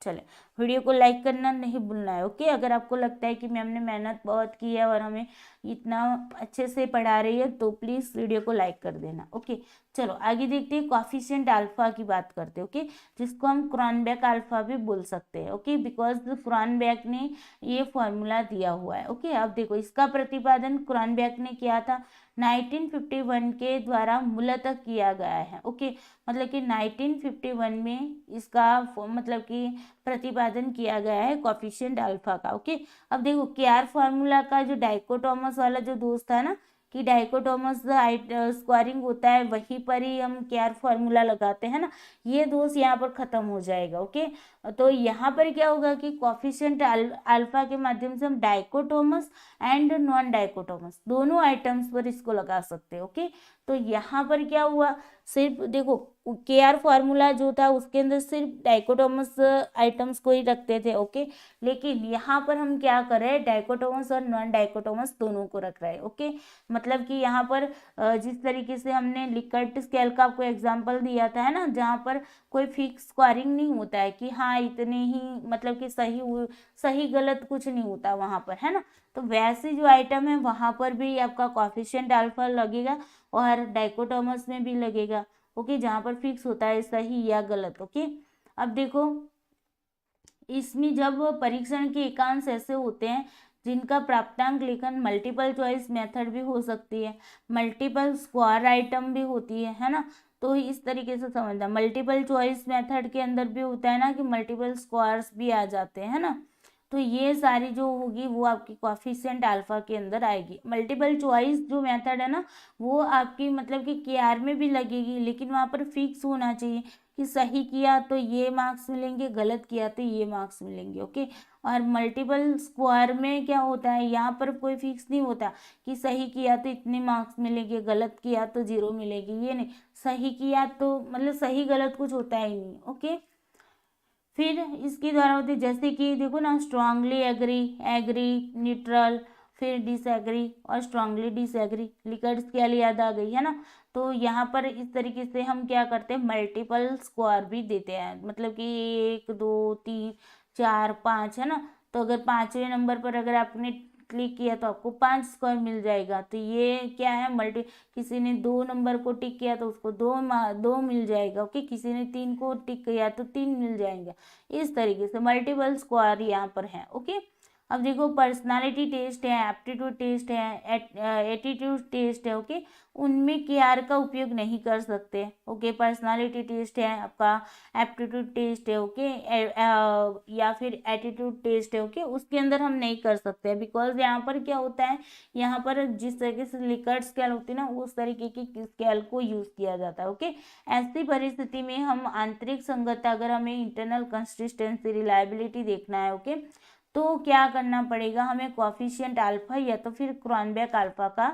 चले, वीडियो को लाइक करना नहीं भूलना है। ओके, अगर आपको लगता है कि मैम ने मेहनत बहुत की है और हमें इतना अच्छे से पढ़ा रही है तो प्लीज वीडियो को लाइक कर देना। ओके, चलो आगे देखते हैं, कॉफिशिएंट अल्फा की बात करते हैं। ओके, जिसको हम क्रॉनबेक अल्फा भी बोल सकते हैं। ओके, बिकॉज क्रॉनबेक ने ये फॉर्मूला दिया हुआ है। ओके, अब देखो इसका प्रतिपादन क्रॉनबेक ने किया था 1951 के द्वारा मूलतः किया गया है। ओके, मतलब कि 1951 में इसका मतलब कि प्रतिपादन किया गया है कॉफिशिएंट अल्फा का। ओके, अब देखो केआर फार्मूला का जो डाइकोटोमस वाला जो दोस्त था ना, कि डाइकोटोमस स्क्वायरिंग होता है, वहीं पर ही हम केआर फार्मूला लगाते हैं ना, ये दोस्त यहाँ पर खत्म हो जाएगा। ओके, तो यहाँ पर क्या होगा कि कॉफिशिएंट अल्फा के माध्यम से हम डाइकोटोमस एंड नॉन डाइकोटोमस दोनों आइटम्स पर इसको लगा सकते हैं। ओके, तो यहाँ पर क्या हुआ, सिर्फ देखो केआर फार्मूला जो था उसके अंदर सिर्फ डाइकोटोमस आइटम्स को ही रखते थे। ओके, लेकिन यहाँ पर हम क्या कर रहे हैं, डाइकोटोमस और नॉन डाइकोटोमस दोनों को रख रहे हैं। ओके, मतलब कि यहाँ पर जिस तरीके से हमने लिकर्ट स्केल का आपको एग्जांपल दिया था है ना, जहाँ पर कोई फिक्स स्क्वायरिंग नहीं होता है कि हाँ इतने ही मतलब कि सही गलत कुछ नहीं होता वहां पर, है ना, तो वैसे जो आइटम है वहां पर भी आपका कॉफिशिएंट अल्फा लगेगा और डाइकोटोमस में भी लगेगा। ओके, जहां पर फिक्स होता है सही या गलत। ओके, अब देखो इसमें जब परीक्षण के एकांश ऐसे होते हैं जिनका प्राप्तांक लेखन मल्टीपल चॉइस मेथड भी हो सकती है, मल्टीपल स्क्वायर आइटम भी होती है ना, तो इस तरीके से समझना, मल्टीपल चॉइस मेथड के अंदर भी होता है ना कि मल्टीपल स्क्वायर्स भी आ जाते हैं ना, तो ये सारी जो होगी वो आपकी कॉफिशिएंट अल्फा के अंदर आएगी। मल्टीपल चॉइस जो मेथड है ना वो आपकी मतलब कि केआर में भी लगेगी, लेकिन वहाँ पर फिक्स होना चाहिए कि सही किया तो ये मार्क्स मिलेंगे, गलत किया तो ये मार्क्स मिलेंगे। ओके, और मल्टीपल स्क्वायर में क्या होता है, यहाँ पर कोई फिक्स नहीं होता कि सही किया तो इतने मार्क्स मिलेंगे, गलत किया तो 0 मिलेगी, ये नहीं, सही किया तो मतलब सही गलत कुछ होता ही नहीं। ओके, फिर इसके द्वारा होते जैसे कि देखो ना, स्ट्रांगली एग्री, एग्री, न्यूट्रल, फिर डिसएग्री और स्ट्रांगली डिसएग्री, लिकर्ट स्केल याद आ गई है ना, तो यहाँ पर इस तरीके से हम क्या करते हैं, मल्टीपल स्क्वायर भी देते हैं, मतलब कि 1 2 3 4 5 है ना, तो अगर 5वें नंबर पर अगर आपने क्लिक किया तो आपको 5 स्क्वायर मिल जाएगा, तो ये क्या है मल्टी, किसी ने 2 नंबर को टिक किया तो उसको 2 मिल जाएगा। ओके, किसी ने 3 को टिक किया तो 3 मिल जाएंगे, इस तरीके से मल्टीपल स्क्वायर यहाँ पर है। ओके, अब देखो पर्सनालिटी टेस्ट है, एप्टीट्यूड टेस्ट है, एटीट्यूड टेस्ट है। ओके, उनमें केआर का उपयोग नहीं कर सकते। ओके, पर्सनालिटी टेस्ट है आपका, एप्टीट्यूड टेस्ट है, ओके, या फिर एटीट्यूड टेस्ट है। ओके, उसके अंदर हम नहीं कर सकते बिकॉज यहाँ पर क्या होता है, यहाँ पर जिस तरीके से लिकर्ट स्केल होती है ना उस तरीके की स्केल को यूज किया जाता है। ओके, ऐसी परिस्थिति में हम आंतरिक संगतता, अगर हमें इंटरनल कंसिस्टेंसी रिलायबिलिटी देखना है, ओके, तो क्या करना पड़ेगा, हमें कॉफिशिएंट अल्फा या तो फिर क्रॉनबेक अल्फा का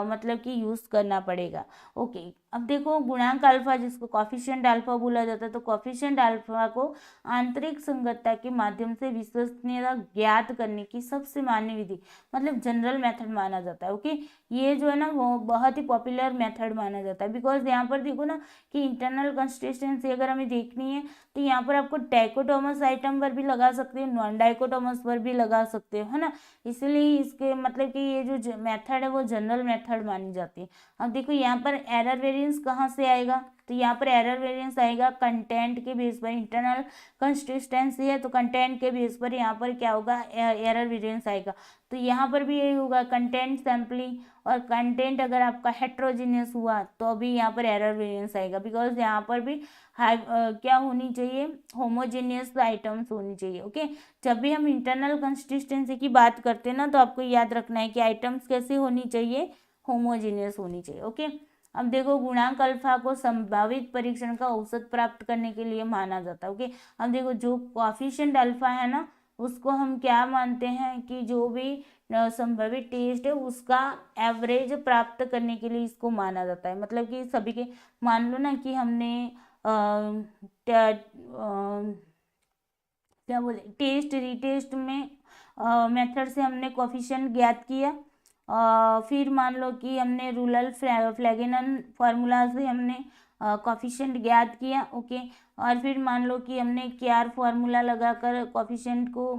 मतलब कि यूज करना पड़ेगा। ओके, अब देखो गुणांक अल्फा जिसको कॉफिशिएंट अल्फा बोला जाता है, तो कॉफिशिएंट अल्फा को आंतरिक संगतता के माध्यम से विश्वसनीयता ज्ञात करने की सबसे मान्य विधि मतलब जनरल मेथड माना जाता है। ओके, ये जो है ना वो बहुत ही पॉपुलर मेथड माना जाता है बिकॉज यहाँ पर देखो ना कि इंटरनल कंसिस्टेंसी अगर हमें देखनी है तो यहाँ पर आपको डाइकोटोमस आइटम पर भी लगा सकते हो, नॉन डाइकोटोमस पर भी लगा सकते हो, है ना, इसलिए इसके मतलब कि ये जो मेथड है वो जनरल मेथड मानी जाती है। अब देखो यहाँ पर एरर वेरिएंस कहाँ से आएगा, तो यहाँ पर एरर वेरिएंस आएगा कंटेंट के बेस पर, इंटरनल कंसिस्टेंसी है तो कंटेंट के बेस पर यहाँ पर क्या होगा, एरर वेरिएंस आएगा। तो यहाँ पर भी यही होगा कंटेंट सैम्पलिंग, और कंटेंट अगर आपका हेट्रोजीनियस हुआ तो अभी यहाँ पर एरर वेरिएंस आएगा बिकॉज यहाँ पर भी क्या होनी चाहिए, होमोजेनियस आइटम्स होनी चाहिए। ओके, जब भी हम इंटरनल कंसिस्टेंसी की बात करते हैं ना तो आपको याद रखना है कि आइटम्स कैसी होनी चाहिए, होमोजेनियस होनी चाहिए। ओके, अब देखो गुणांक अल्फा को संभावित परीक्षण का औसत प्राप्त करने के लिए माना जाता है। ओके, अब देखो जो कॉफिशिएंट अल्फा है ना उसको हम क्या मानते हैं कि जो भी संभावित टेस्ट है उसका एवरेज प्राप्त करने के लिए इसको माना जाता है, मतलब कि सभी के मान लो ना कि हमने क्या बोले टेस्ट रीटेस्ट में मेथड से हमने कोफिशिएंट ज्ञात किया, फिर मान लो कि हमने रूरल फ्लैगेनन फार्मूला से हमने कॉफिशिएंट ज्ञात किया। ओके, और फिर मान लो कि हमने केआर फॉर्मूला लगाकर कॉफिशिएंट को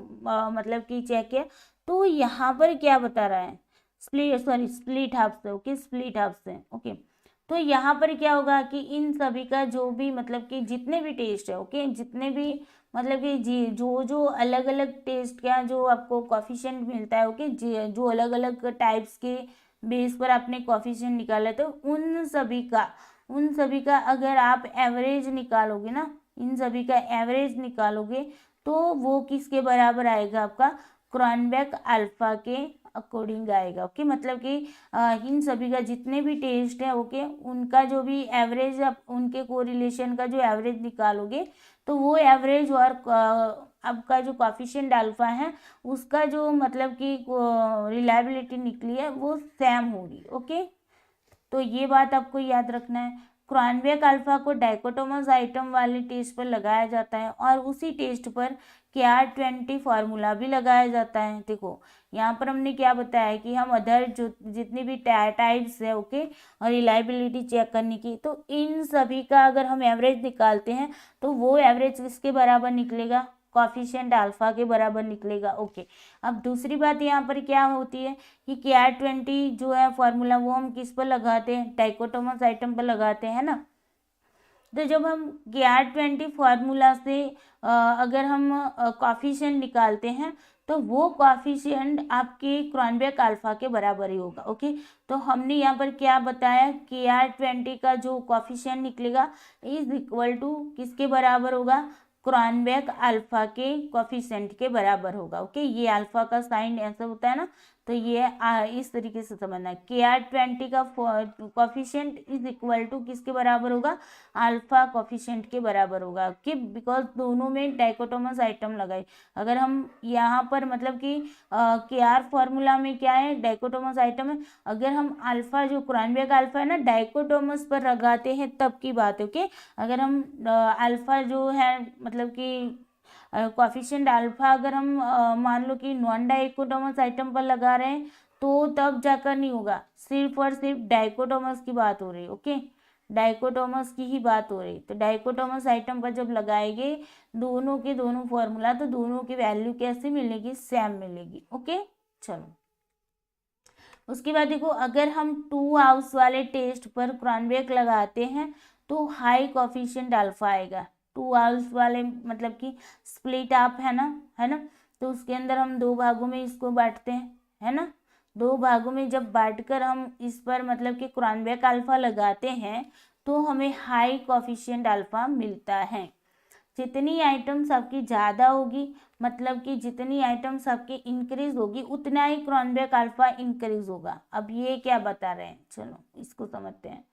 मतलब कि चेक किया, तो यहाँ पर क्या बता रहा है, स्प्लिट हाफ से। ओके, स्प्लिट हाफ से। ओके, तो यहाँ पर क्या होगा कि इन सभी का जो भी मतलब कि जितने भी टेस्ट है, ओके, जितने भी मतलब कि जी जो अलग अलग टेस्ट का जो आपको कॉफिशिएंट मिलता है, ओके, जो अलग अलग टाइप्स के बेस पर आपने कॉफिशिएंट निकाला, तो उन सभी का अगर आप एवरेज निकालोगे ना, इन सभी का एवरेज निकालोगे, तो वो किसके बराबर आएगा, आपका क्रॉनबेक अल्फा के अकॉर्डिंग आएगा। ओके, मतलब कि इन सभी का जितने भी टेस्ट है, ओके, उनका जो भी एवरेज, आप उनके कोरिलेशन का जो एवरेज निकालोगे, तो वो एवरेज और आपका जो कॉफिशिएंट अल्फा है उसका जो मतलब कि रिलायबिलिटी निकली है वो सेम होगी। ओके, तो ये बात आपको याद रखना है। क्रॉनबेक अल्फा को डाइकोटोमस आइटम वाले टेस्ट पर लगाया जाता है और उसी टेस्ट पर KR20 फार्मूला भी लगाया जाता है। देखो यहाँ पर हमने क्या बताया कि हम अदर जो जितनी भी टाइप्स है, ओके, और रिलायबिलिटी चेक करने की, तो इन सभी का अगर हम एवरेज निकालते हैं तो वो एवरेज किसके बराबर निकलेगा, कॉफिशिएंट अल्फा के बराबर निकलेगा। ओके, अब दूसरी बात यहाँ पर क्या होती है कि KR20 जो है फॉर्मूला वो हम किस पर लगाते हैं, डाइकोटोमस आइटम पर लगाते हैं ना। तो जब हम KR20 फार्मूला से अगर हम कॉफिशिएंट निकालते हैं तो वो कॉफिशिएंट आपके क्रॉनबेक अल्फा के बराबर ही होगा। ओके, तो हमने यहाँ पर क्या बताया, KR20 का जो कॉफिशिएंट निकलेगा इज इक्वल टू किसके बराबर होगा, क्रॉनबेक अल्फा के कॉफिशिएंट के बराबर होगा। ओके, ये अल्फा का साइन ऐसा होता है ना, तो ये इस तरीके से समझना है। KR20 का कॉफिशिएंट इज इक्वल टू किसके बराबर होगा, अल्फा कॉफिशिएंट के बराबर होगा। कि बिकॉज दोनों में डाइकोटोमस आइटम लगाए, अगर हम यहाँ पर मतलब कि KR फॉर्मूला में क्या है, डाइकोटोमस आइटम है, अगर हम अल्फा जो क्रॉनबेक अल्फा है ना डाइकोटोमस पर लगाते हैं तब की बात है। ओके, अगर हम अल्फा जो है मतलब कि कॉफिशिएंट अल्फा अगर हम मान लो कि नॉन डाइकोटोमस आइटम पर लगा रहे हैं तो तब जाकर नहीं होगा, सिर्फ और सिर्फ डाइकोटोमस की बात हो रही है। ओके, डाइकोटोमस की ही बात हो रही, तो डाइकोटोमस आइटम पर जब लगाएंगे दोनों के दोनों फॉर्मूला, तो दोनों की वैल्यू कैसे मिलेगी, सेम मिलेगी। ओके, चलो उसके बाद देखो, अगर हम 2 हाउस वाले टेस्ट पर क्रॉनबेक लगाते हैं तो हाई कॉफिशिएंट अल्फा आएगा। 2 हाउस वाले मतलब कि स्प्लिट अप है ना, तो उसके अंदर हम 2 भागों में इसको बांटते हैं, है ना। 2 भागों में जब बांटकर हम इस पर मतलब कि क्रॉनबेक अल्फा लगाते हैं तो हमें हाई कॉफिशिएंट अल्फा मिलता है। जितनी आइटम्स आपकी ज़्यादा होगी, मतलब कि जितनी आइटम्स आपकी इंक्रीज होगी उतना ही क्रॉनबेक अल्फा इंक्रीज होगा। अब ये क्या बता रहे हैं, चलो इसको समझते हैं।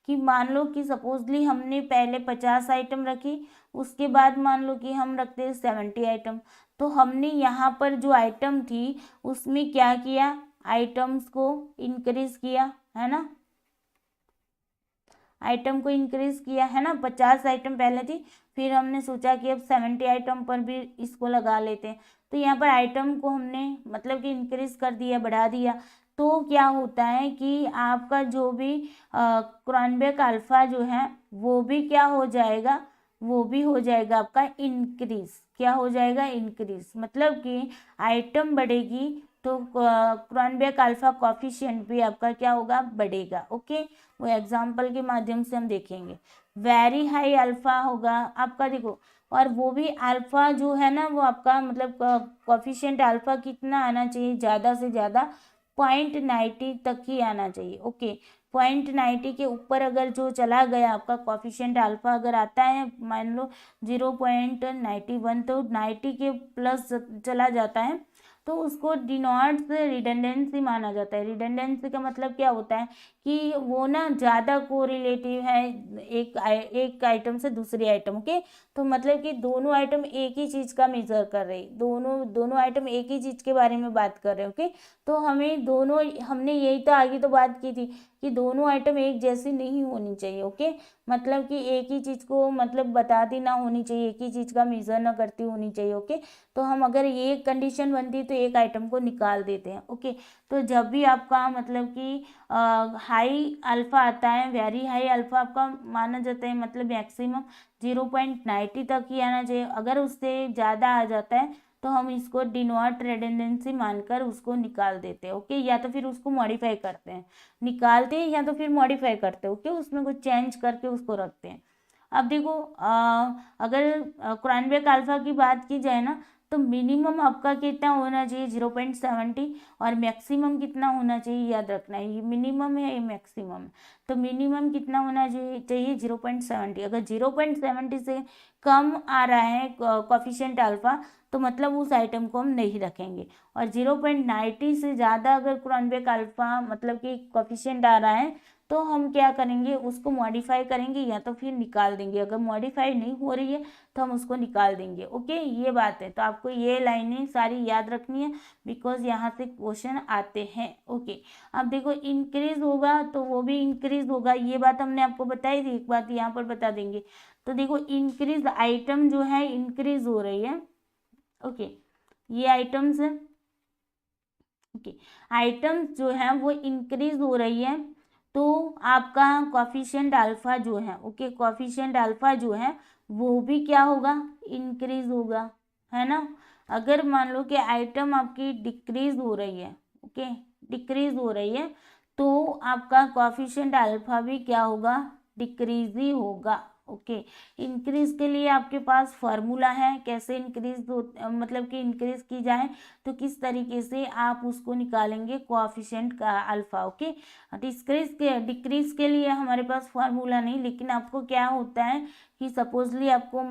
कि मान लो कि सपोजली हमने पहले 50 आइटम रखी, उसके बाद मान लो कि हम रखते हैं 70 आइटम, तो हमने यहाँ पर जो आइटम थी उसमें क्या किया, आइटम्स को इंक्रीज किया, है ना, आइटम को इंक्रीज किया, है ना। 50 आइटम पहले थी, फिर हमने सोचा कि अब 70 आइटम पर भी इसको लगा लेते हैं, तो यहाँ पर आइटम को हमने मतलब कि इंक्रीज कर दिया, बढ़ा दिया, तो क्या होता है कि आपका जो भी क्रॉनबेक अल्फा जो है वो भी क्या हो जाएगा, वो भी हो जाएगा आपका इंक्रीज। क्या हो जाएगा, इंक्रीज, मतलब कि आइटम बढ़ेगी तो क्रॉनबेक अल्फा कॉफिशिएंट भी आपका क्या होगा, बढ़ेगा। ओके, वो एग्जाम्पल के माध्यम से हम देखेंगे। वेरी हाई अल्फा होगा आपका, देखो, और वो भी अल्फा जो है ना वो आपका मतलब कॉफिशिएंट अल्फा कितना आना चाहिए, ज़्यादा से ज़्यादा 0.90 तक ही आना चाहिए। ओके, 0.90 के ऊपर अगर जो चला गया आपका कॉफिशिएंट अल्फा अगर आता है मान लो 0.91, तो 90 के प्लस चला जाता है तो उसको डिनॉट्स रिडंडेंसी माना जाता है। रिडंडेंसी का मतलब क्या होता है कि वो ना ज़्यादा कोरिलेटिव है एक आइटम से दूसरी आइटम के, तो मतलब कि दोनों आइटम एक ही चीज़ का मेजर कर रहे, दोनों आइटम एक ही चीज़ के बारे में बात कर रहे हैं। ओके, तो हमें दोनों, हमने यही तो आगे तो बात की थी कि दोनों आइटम एक जैसी नहीं होनी चाहिए। ओके, मतलब कि एक ही चीज़ को मतलब बताती ना होनी चाहिए, एक ही चीज़ का मेजर ना करती होनी चाहिए। ओके, तो हम अगर ये कंडीशन बनती है तो एक आइटम को निकाल देते हैं। ओके, तो जब भी आपका मतलब कि हाई अल्फा आता है, वेरी हाई अल्फा आपका माना जाता है, मतलब मैक्सिमम 0.90 तक ही आना चाहिए। अगर उससे ज़्यादा आ जाता है तो हम इसको डिनॉट रेडंडेंसी मानकर उसको निकाल देते हैं। ओके, या तो फिर उसको मॉडिफाई करते हैं, निकालते हैं या तो फिर मॉडिफाई करते हैं। ओके, उसमें कुछ चेंज करके उसको रखते हैं। अब देखो अगर क्रॉनबेक अल्फा की बात की जाए ना, तो मिनिमम आपका कितना होना चाहिए 0.70 और मैक्सिमम कितना होना चाहिए, याद रखना है ये मिनिमम है ये मैक्सिमम है। तो मिनिमम कितना होना चाहिए 0.70। अगर 0.70 से कम आ रहा है कोफिशिएंट अल्फा तो मतलब उस आइटम को हम नहीं रखेंगे, और 0.90 से ज़्यादा अगर क्रॉनबेक अल्फा मतलब कि कोफिशिएंट आ रहा है तो हम क्या करेंगे, उसको मॉडिफाई करेंगे या तो फिर निकाल देंगे। अगर मॉडिफाई नहीं हो रही है तो हम उसको निकाल देंगे। ओके, ये बात है, तो आपको ये लाइनें सारी याद रखनी है बिकॉज यहाँ से क्वेश्चन आते हैं। ओके, अब देखो इंक्रीज होगा तो वो भी इंक्रीज होगा, ये बात हमने आपको बताई थी, एक बात यहाँ पर बता देंगे। तो देखो इंक्रीज आइटम जो है इंक्रीज हो रही है। ओके, ये आइटम्स है। ओके, आइटम्स जो है वो इंक्रीज हो रही है तो आपका कोफिशिएंट अल्फा जो है, ओके, कोफिशिएंट अल्फा जो है वो भी क्या होगा, इंक्रीज होगा, है ना। अगर मान लो कि आइटम आपकी डिक्रीज हो रही है, ओके, डिक्रीज हो रही है तो आपका कोफिशिएंट अल्फा भी क्या होगा, डिक्रीज ही होगा। ओके, इंक्रीज के लिए आपके पास फॉर्मूला है, कैसे इंक्रीज हो मतलब कि इंक्रीज की जाए तो किस तरीके से आप उसको निकालेंगे कोएफिशिएंट का अल्फा। ओके, डिक्रीज के लिए हमारे पास फॉर्मूला नहीं, लेकिन आपको क्या होता है कि सपोजली आपको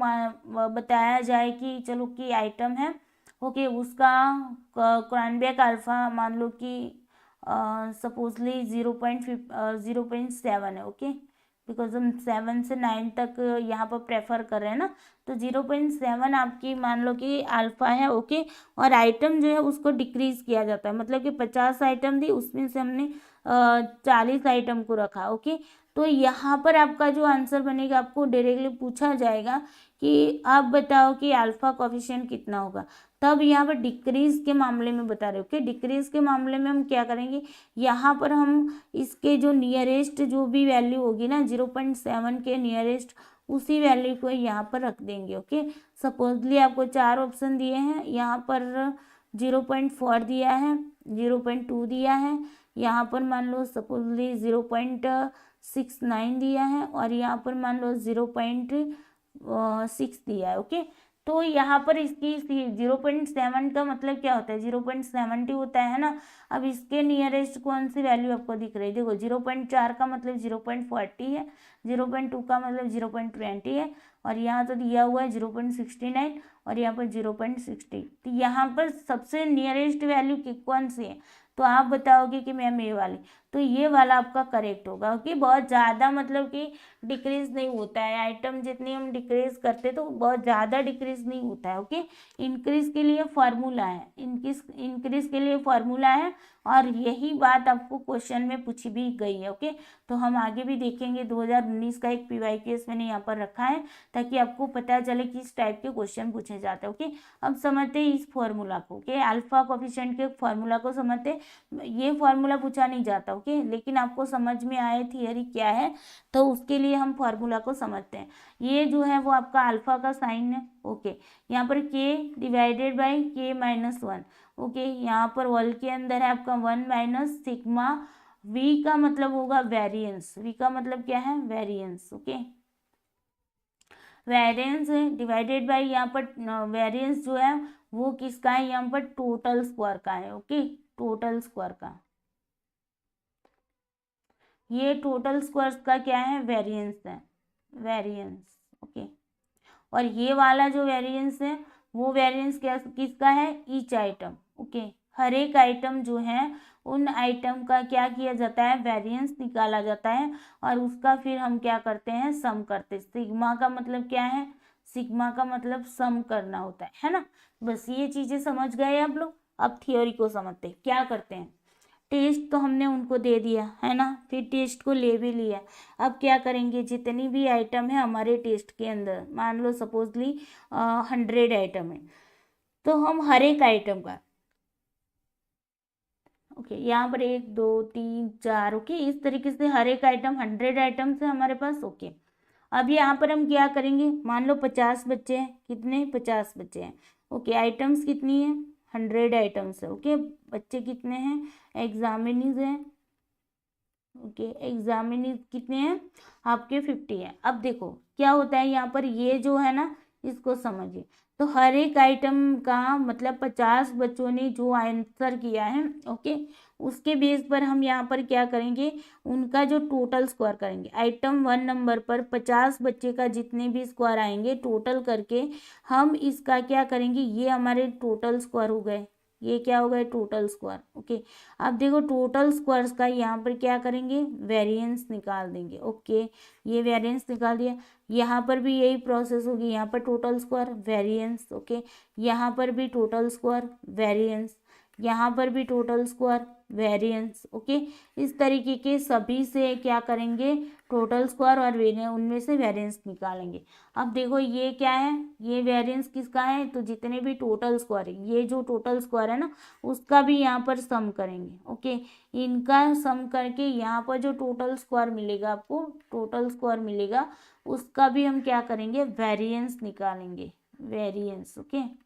बताया जाए कि चलो कि आइटम है, ओके, उसका क्रॉनबेक अल्फा मान लो कि सपोजली 0.7 है। ओके, बिकॉज हम 7 से 9 तक यहाँ पर प्रेफर कर रहे हैं ना, तो 0.7 आपकी मान लो कि अल्फा है। ओके, और आइटम जो है उसको डिक्रीज किया जाता है, मतलब कि 50 आइटम थी उसमें से हमने 40 आइटम को रखा। ओके, तो यहाँ पर आपका जो आंसर बनेगा, आपको डायरेक्टली पूछा जाएगा कि आप बताओ कि अल्फा कोफिशिएंट कितना होगा, तब यहाँ पर डिक्रीज के मामले में बता रहे हो। ओके, डिक्रीज के मामले में हम क्या करेंगे, यहाँ पर हम इसके जो नियरेस्ट जो भी वैल्यू होगी ना 0.7 के नियरेस्ट उसी वैल्यू को यहाँ पर रख देंगे। ओके, सपोजली आपको 4 ऑप्शन दिए हैं, यहाँ पर 0.4 दिया है, 0.2 दिया है, यहाँ पर मान लो सपोजली 0.69 दिया है, और यहाँ पर मान लो 0.6 दिया है। ओके, तो यहाँ पर इसकी 0.7 का मतलब क्या होता है, 0.70 होता है ना। अब इसके नियरेस्ट कौन सी वैल्यू आपको दिख रही है, देखो 0.4 का मतलब 0.40 है, 0.2 का मतलब 0.20 है, और यहाँ तो दिया हुआ है 0.69 और यहाँ पर 0.60। तो यहाँ पर सबसे नियरेस्ट वैल्यू कौन सी है, तो आप बताओगे कि मैम ये वाली, तो ये वाला आपका करेक्ट होगा। ओके, बहुत ज़्यादा मतलब कि डिक्रीज नहीं होता है, आइटम जितनी हम डिक्रीज करते तो बहुत ज़्यादा डिक्रीज नहीं होता है। ओके, इंक्रीज के लिए फॉर्मूला है, इंक्रीज के लिए फॉर्मूला है, और यही बात आपको क्वेश्चन में पूछी भी गई है। ओके, तो हम आगे भी देखेंगे, 2019 का एक PYQS मैंने यहाँ पर रखा है ताकि आपको पता चले किस टाइप के क्वेश्चन पूछे जाते हैं। ओके, अब समझते हैं इस फॉर्मूला को, ओके, अल्फा कोफिशिएंट के फॉर्मूला को समझते। ये फॉर्मूला पूछा नहीं जाता, ओके, लेकिन आपको समझ में आए थियरी क्या है तो उसके लिए हम फॉर्मूला को समझते हैं। ये जो है वो आपका अल्फा का साइन है। ओके, यहाँ पर k divided by k-1। Okay, यहाँ पर वर्ल के अंदर है आपका 1 माइनस सिग्मा, v का मतलब होगा वेरिएंस, v का मतलब क्या है, वेरिएंस। ओके, वेरिएंस है डिवाइडेड बाई यहाँ पर वेरिएंस जो है वो किसका है, यहाँ पर टोटल स्क्वायर का है। ओके, टोटल स्क्वायर का, ये टोटल स्क्वायर्स का क्या है, वेरिएंस है, वेरिएंस। ओके, और ये वाला जो वेरिएंस है वो वेरिएंस क्या किसका है, ईच आइटम। ओके, हर एक आइटम जो है उन आइटम का क्या किया जाता है, वेरिएंस निकाला जाता है, और उसका फिर हम क्या करते हैं, सम करते हैं। सिग्मा का मतलब क्या है, सिग्मा का मतलब सम करना होता है ना। बस ये चीजें समझ गए आप लोग। अब थियोरी को समझते हैं, क्या करते हैं, टेस्ट तो हमने उनको दे दिया है ना, फिर टेस्ट को ले भी लिया। अब क्या करेंगे, जितनी भी आइटम है हमारे टेस्ट के अंदर, मान लो सपोजली 100 आइटम है, तो हम हर एक आइटम का ओके यहाँ पर 1 2 3 4 ओके इस तरीके से हर एक आइटम 100 आइटम्स है हमारे पास। ओके अब यहाँ पर हम क्या करेंगे, मान लो 50 बच्चे हैं, कितने 50 बच्चे हैं। ओके आइटम्स कितनी है, 100 आइटम्स है। ओके बच्चे कितने हैं, एग्जामिनीज हैं। ओके एग्जामिनीज कितने हैं आपके 50 हैं। अब देखो क्या होता है यहाँ पर, ये जो है ना इसको समझिए, तो हर एक आइटम का मतलब 50 बच्चों ने जो आंसर किया है ओके उसके बेस पर हम यहाँ पर क्या करेंगे, उनका जो टोटल स्कोर करेंगे। आइटम 1 नंबर पर 50 बच्चे का जितने भी स्कोर आएंगे टोटल करके हम इसका क्या करेंगे, ये हमारे टोटल स्कोर हो गए, ये क्या हो गए टोटल स्कोर। ओके अब देखो टोटल स्कोर्स का यहाँ पर क्या करेंगे, वेरिएंस निकाल देंगे। ओके ये वेरिएंस निकाल दिया, यहाँ पर भी यही प्रोसेस होगी, यहाँ पर टोटल स्कोर वेरिएंस। ओके यहाँ पर भी टोटल स्कोर वेरिएंस, यहाँ पर भी टोटल स्कोर वेरिएंस। ओके इस तरीके के सभी से क्या करेंगे, टोटल स्कोर और वेरिएंस, उनमें से वेरिएंस निकालेंगे। अब देखो ये क्या है, ये वेरिएंस किसका है, तो जितने भी टोटल स्कोर है, ये जो टोटल स्कोर है ना उसका भी यहाँ पर सम करेंगे। ओके इनका सम करके यहाँ पर जो टोटल स्कोर मिलेगा आपको, टोटल स्कोर मिलेगा उसका भी हम क्या करेंगे, वेरिएंस निकालेंगे, वेरिएंस। ओके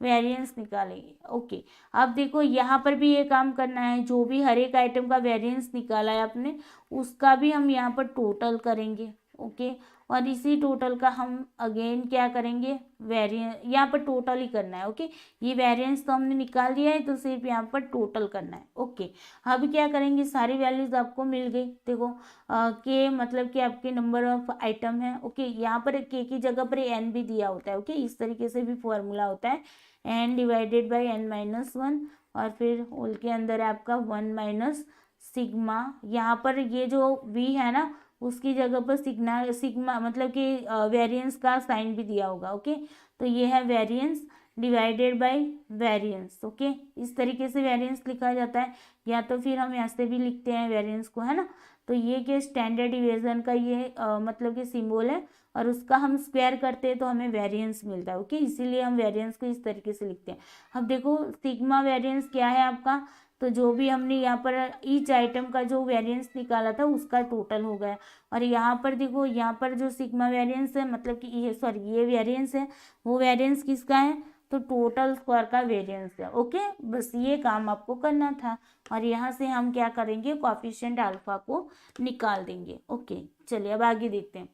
वेरिएंस निकालेंगे। ओके अब देखो यहाँ पर भी ये काम करना है, जो भी हर एक आइटम का वेरिएंस निकाला है आपने उसका भी हम यहाँ पर टोटल करेंगे। ओके और इसी टोटल का हम अगेन क्या करेंगे, वेरिएंस, यहाँ पर टोटल ही करना है। ओके ये वेरिएंस तो हमने निकाल दिया है, तो सिर्फ यहाँ पर टोटल करना है। ओके अब क्या करेंगे, सारी वैल्यूज आपको मिल गई। देखो के मतलब कि आपके नंबर ऑफ आइटम है। ओके यहाँ पर के की जगह पर एन भी दिया होता है। ओके इस तरीके से भी फॉर्मूला होता है, n divided by n minus 1 और फिर होल के अंदर है आपका 1 माइनस सिग्मा। यहाँ पर ये जो वी है ना उसकी जगह पर सिग्मा मतलब कि वेरिएंस का साइन भी दिया होगा। ओके तो ये है variance divided by variance. Okay इस तरीके से वेरिएंस लिखा जाता है, या तो फिर हम ऐसे भी लिखते हैं वेरिएंस को, है ना। तो ये क्या स्टैंडर्ड डिवीजन का ये मतलब कि सिंबल है, और उसका हम स्क्वायर करते हैं तो हमें वेरिएंस मिलता है। ओके इसीलिए हम वेरिएंस को इस तरीके से लिखते हैं। अब देखो सिग्मा वेरिएंस क्या है आपका, तो जो भी हमने यहाँ पर ईच आइटम का जो वेरिएंस निकाला था उसका टोटल हो गया। और यहाँ पर देखो, यहाँ पर जो सिग्मा वेरिएंस है मतलब कि ये सॉरी ये वेरिएंस है, वो वेरिएंस किसका है, तो टोटल स्क्वायर का वेरिएंस है। ओके बस ये काम आपको करना था, और यहाँ से हम क्या करेंगे, कोएफिशिएंट अल्फा को निकाल देंगे। ओके चलिए अब आगे देखते हैं।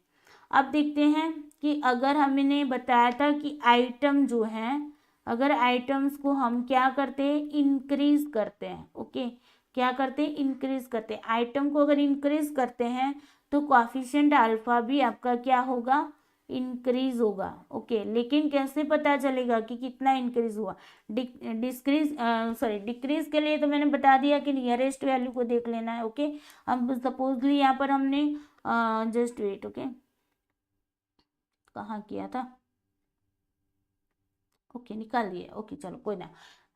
अब देखते हैं कि अगर हमने बताया था कि आइटम जो है, अगर आइटम्स को हम क्या करते हैं, इंक्रीज करते हैं। ओके क्या करते हैं, इंक्रीज करते हैं। आइटम को अगर इंक्रीज करते हैं तो कोएफिशिएंट अल्फा भी आपका क्या होगा, इंक्रीज होगा। ओके लेकिन कैसे पता चलेगा कि कितना इंक्रीज हुआ, डिक्रीज के लिए तो मैंने बता दिया कि नियरेस्ट वैल्यू को देख लेना है। ओके अब सपोजली यहाँ पर हमने जस्ट वेट, ओके कहाँ किया था, ओके निकाल दिए। ओके चलो कोई ना,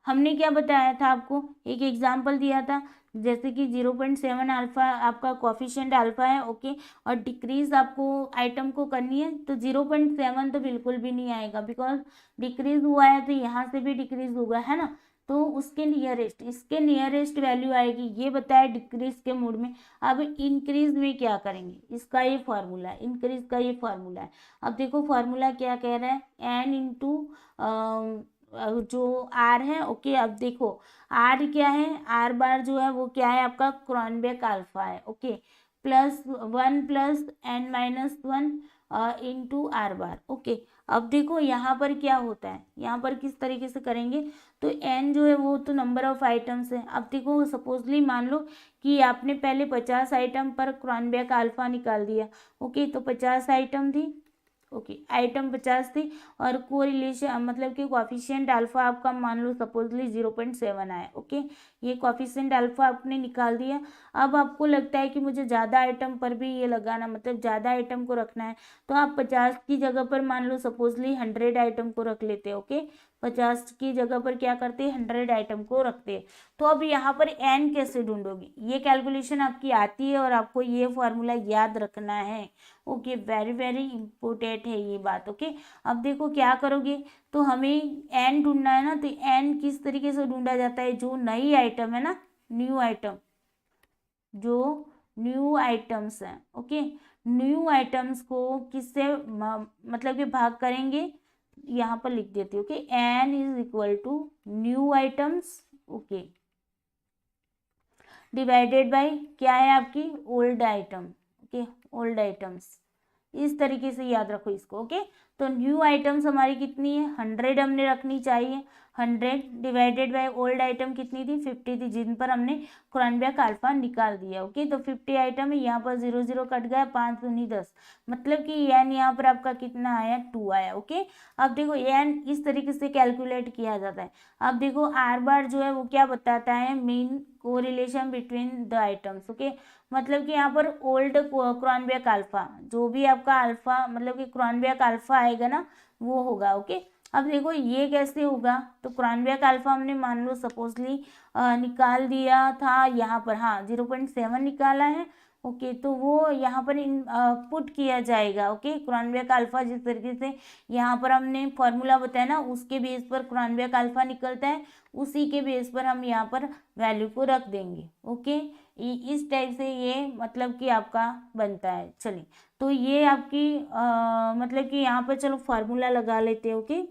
हमने क्या बताया था आपको, एक एग्जांपल दिया था, जैसे कि 0.7 अल्फा आपका कोएफिशिएंट अल्फा है। ओके और डिक्रीज आपको आइटम को करनी है, तो 0.7 तो बिल्कुल भी नहीं आएगा, बिकॉज डिक्रीज हुआ है तो यहाँ से भी डिक्रीज होगा, है ना। तो उसके नियरेस्ट, इसके नियरेस्ट वैल्यू आएगी, ये बताया डिक्रीज के मोड में। अब इंक्रीज में क्या करेंगे, इसका ये फार्मूला है, इंक्रीज का ये फार्मूला है। अब देखो फार्मूला क्या कह रहा है, एन इंटू जो आर है। ओके अब देखो आर क्या है, आर बार जो है वो क्या है आपका क्रॉनबेक अल्फा है। Okay +1 plus n minus 1 into r bar. Okay अब देखो यहाँ पर क्या होता है, यहाँ पर किस तरीके से करेंगे, तो एन जो है वो तो नंबर ऑफ आइटम्स है। अब देखो सपोजली मान लो कि आपने पहले 50 आइटम पर क्रॉनबेक अल्फा निकाल दिया। ओके तो 50 आइटम थी, ओके आइटम 50 थी, और कोरिलेशन मतलब कि कोएफिशिएंट अल्फा आपका मान लो सपोजली 0.7 आया। ओके ये कोएफिशिएंट अल्फा आपने निकाल दिया। अब आपको लगता है कि मुझे ज़्यादा आइटम पर भी ये लगाना, मतलब ज़्यादा आइटम को रखना है, तो आप 50 की जगह पर मान लो सपोजली 100 आइटम को रख लेते हैं। ओके 50 की जगह पर क्या करते हैं, 100 आइटम को रखते हैं। तो अब यहाँ पर n कैसे ढूंढोगे, ये कैलकुलेशन आपकी आती है और आपको ये फॉर्मूला याद रखना है। ओके, वेरी वेरी इंपॉर्टेंट है ये बात। ओके, अब देखो क्या करोगे, तो हमें n ढूंढना है ना, तो n किस तरीके से ढूंढा जाता है, जो नई आइटम है ना, न्यू आइटम, जो न्यू आइटम्स हैं, ओके, न्यू आइटम्स को किससे मतलब कि भाग करेंगे, यहाँ पर लिख देती हूँ, okay, n is equal to new items, okay, divided by क्या है आपकी old item, okay, old items. इस तरीके से याद रखो इसको। ओके, तो न्यू आइटम्स हमारी कितनी है, 100 हमने रखनी चाहिए, 100 डिवाइडेड बाय ओल्ड आइटम कितनी थी, 50 थी, जिन पर हमने क्रोनबेक अल्फा निकाल दिया। ओके, तो 50 आइटम है, यहाँ पर 0 0 कट गया, 5 दूनी 10, मतलब कि एन यहाँ पर आपका कितना आया, 2 आया। ओके, अब देखो एन इस तरीके से कैलकुलेट किया जाता है। अब देखो आर बार जो है वो क्या बताता है, mean correlation between the items. Okay, मतलब कि यहाँ पर ओल्ड क्रोनबेक अल्फा, जो भी आपका अल्फा मतलब कि क्रोनबेक अल्फा आएगा ना, वो होगा। ओके, अब देखो ये कैसे होगा, तो क्रोनबेक अल्फा हमने मान लो सपोजली निकाल दिया था यहाँ पर, हाँ 0.7 निकाला है। ओके, तो वो यहाँ पर पुट किया जाएगा। ओके, क्रोनबेक अल्फा जिस तरीके से यहाँ पर हमने फॉर्मूला बताया ना, उसके बेस पर क्रोनबेक अल्फा निकलता है, उसी के बेस पर हम यहाँ पर वैल्यू को रख देंगे। ओके, इस टाइप से ये मतलब कि आपका बनता है। चलिए, तो ये आपकी मतलब कि यहाँ पर चलो फार्मूला लगा लेते हैं। ओके,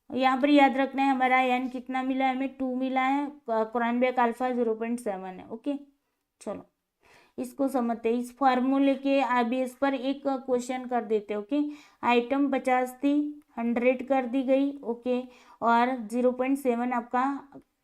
यहाँ पर याद रखना है हमारा एन कितना मिला है, हमें 2 मिला है, क्रोनबेक अल्फा 0.7 है। ओके, चलो इसको समझते हैं। इस फार्मूले के बेस पर एक क्वेश्चन कर देते हैं। ओके, आइटम 50 थी, 100 कर दी गई। ओके, और 0.7 आपका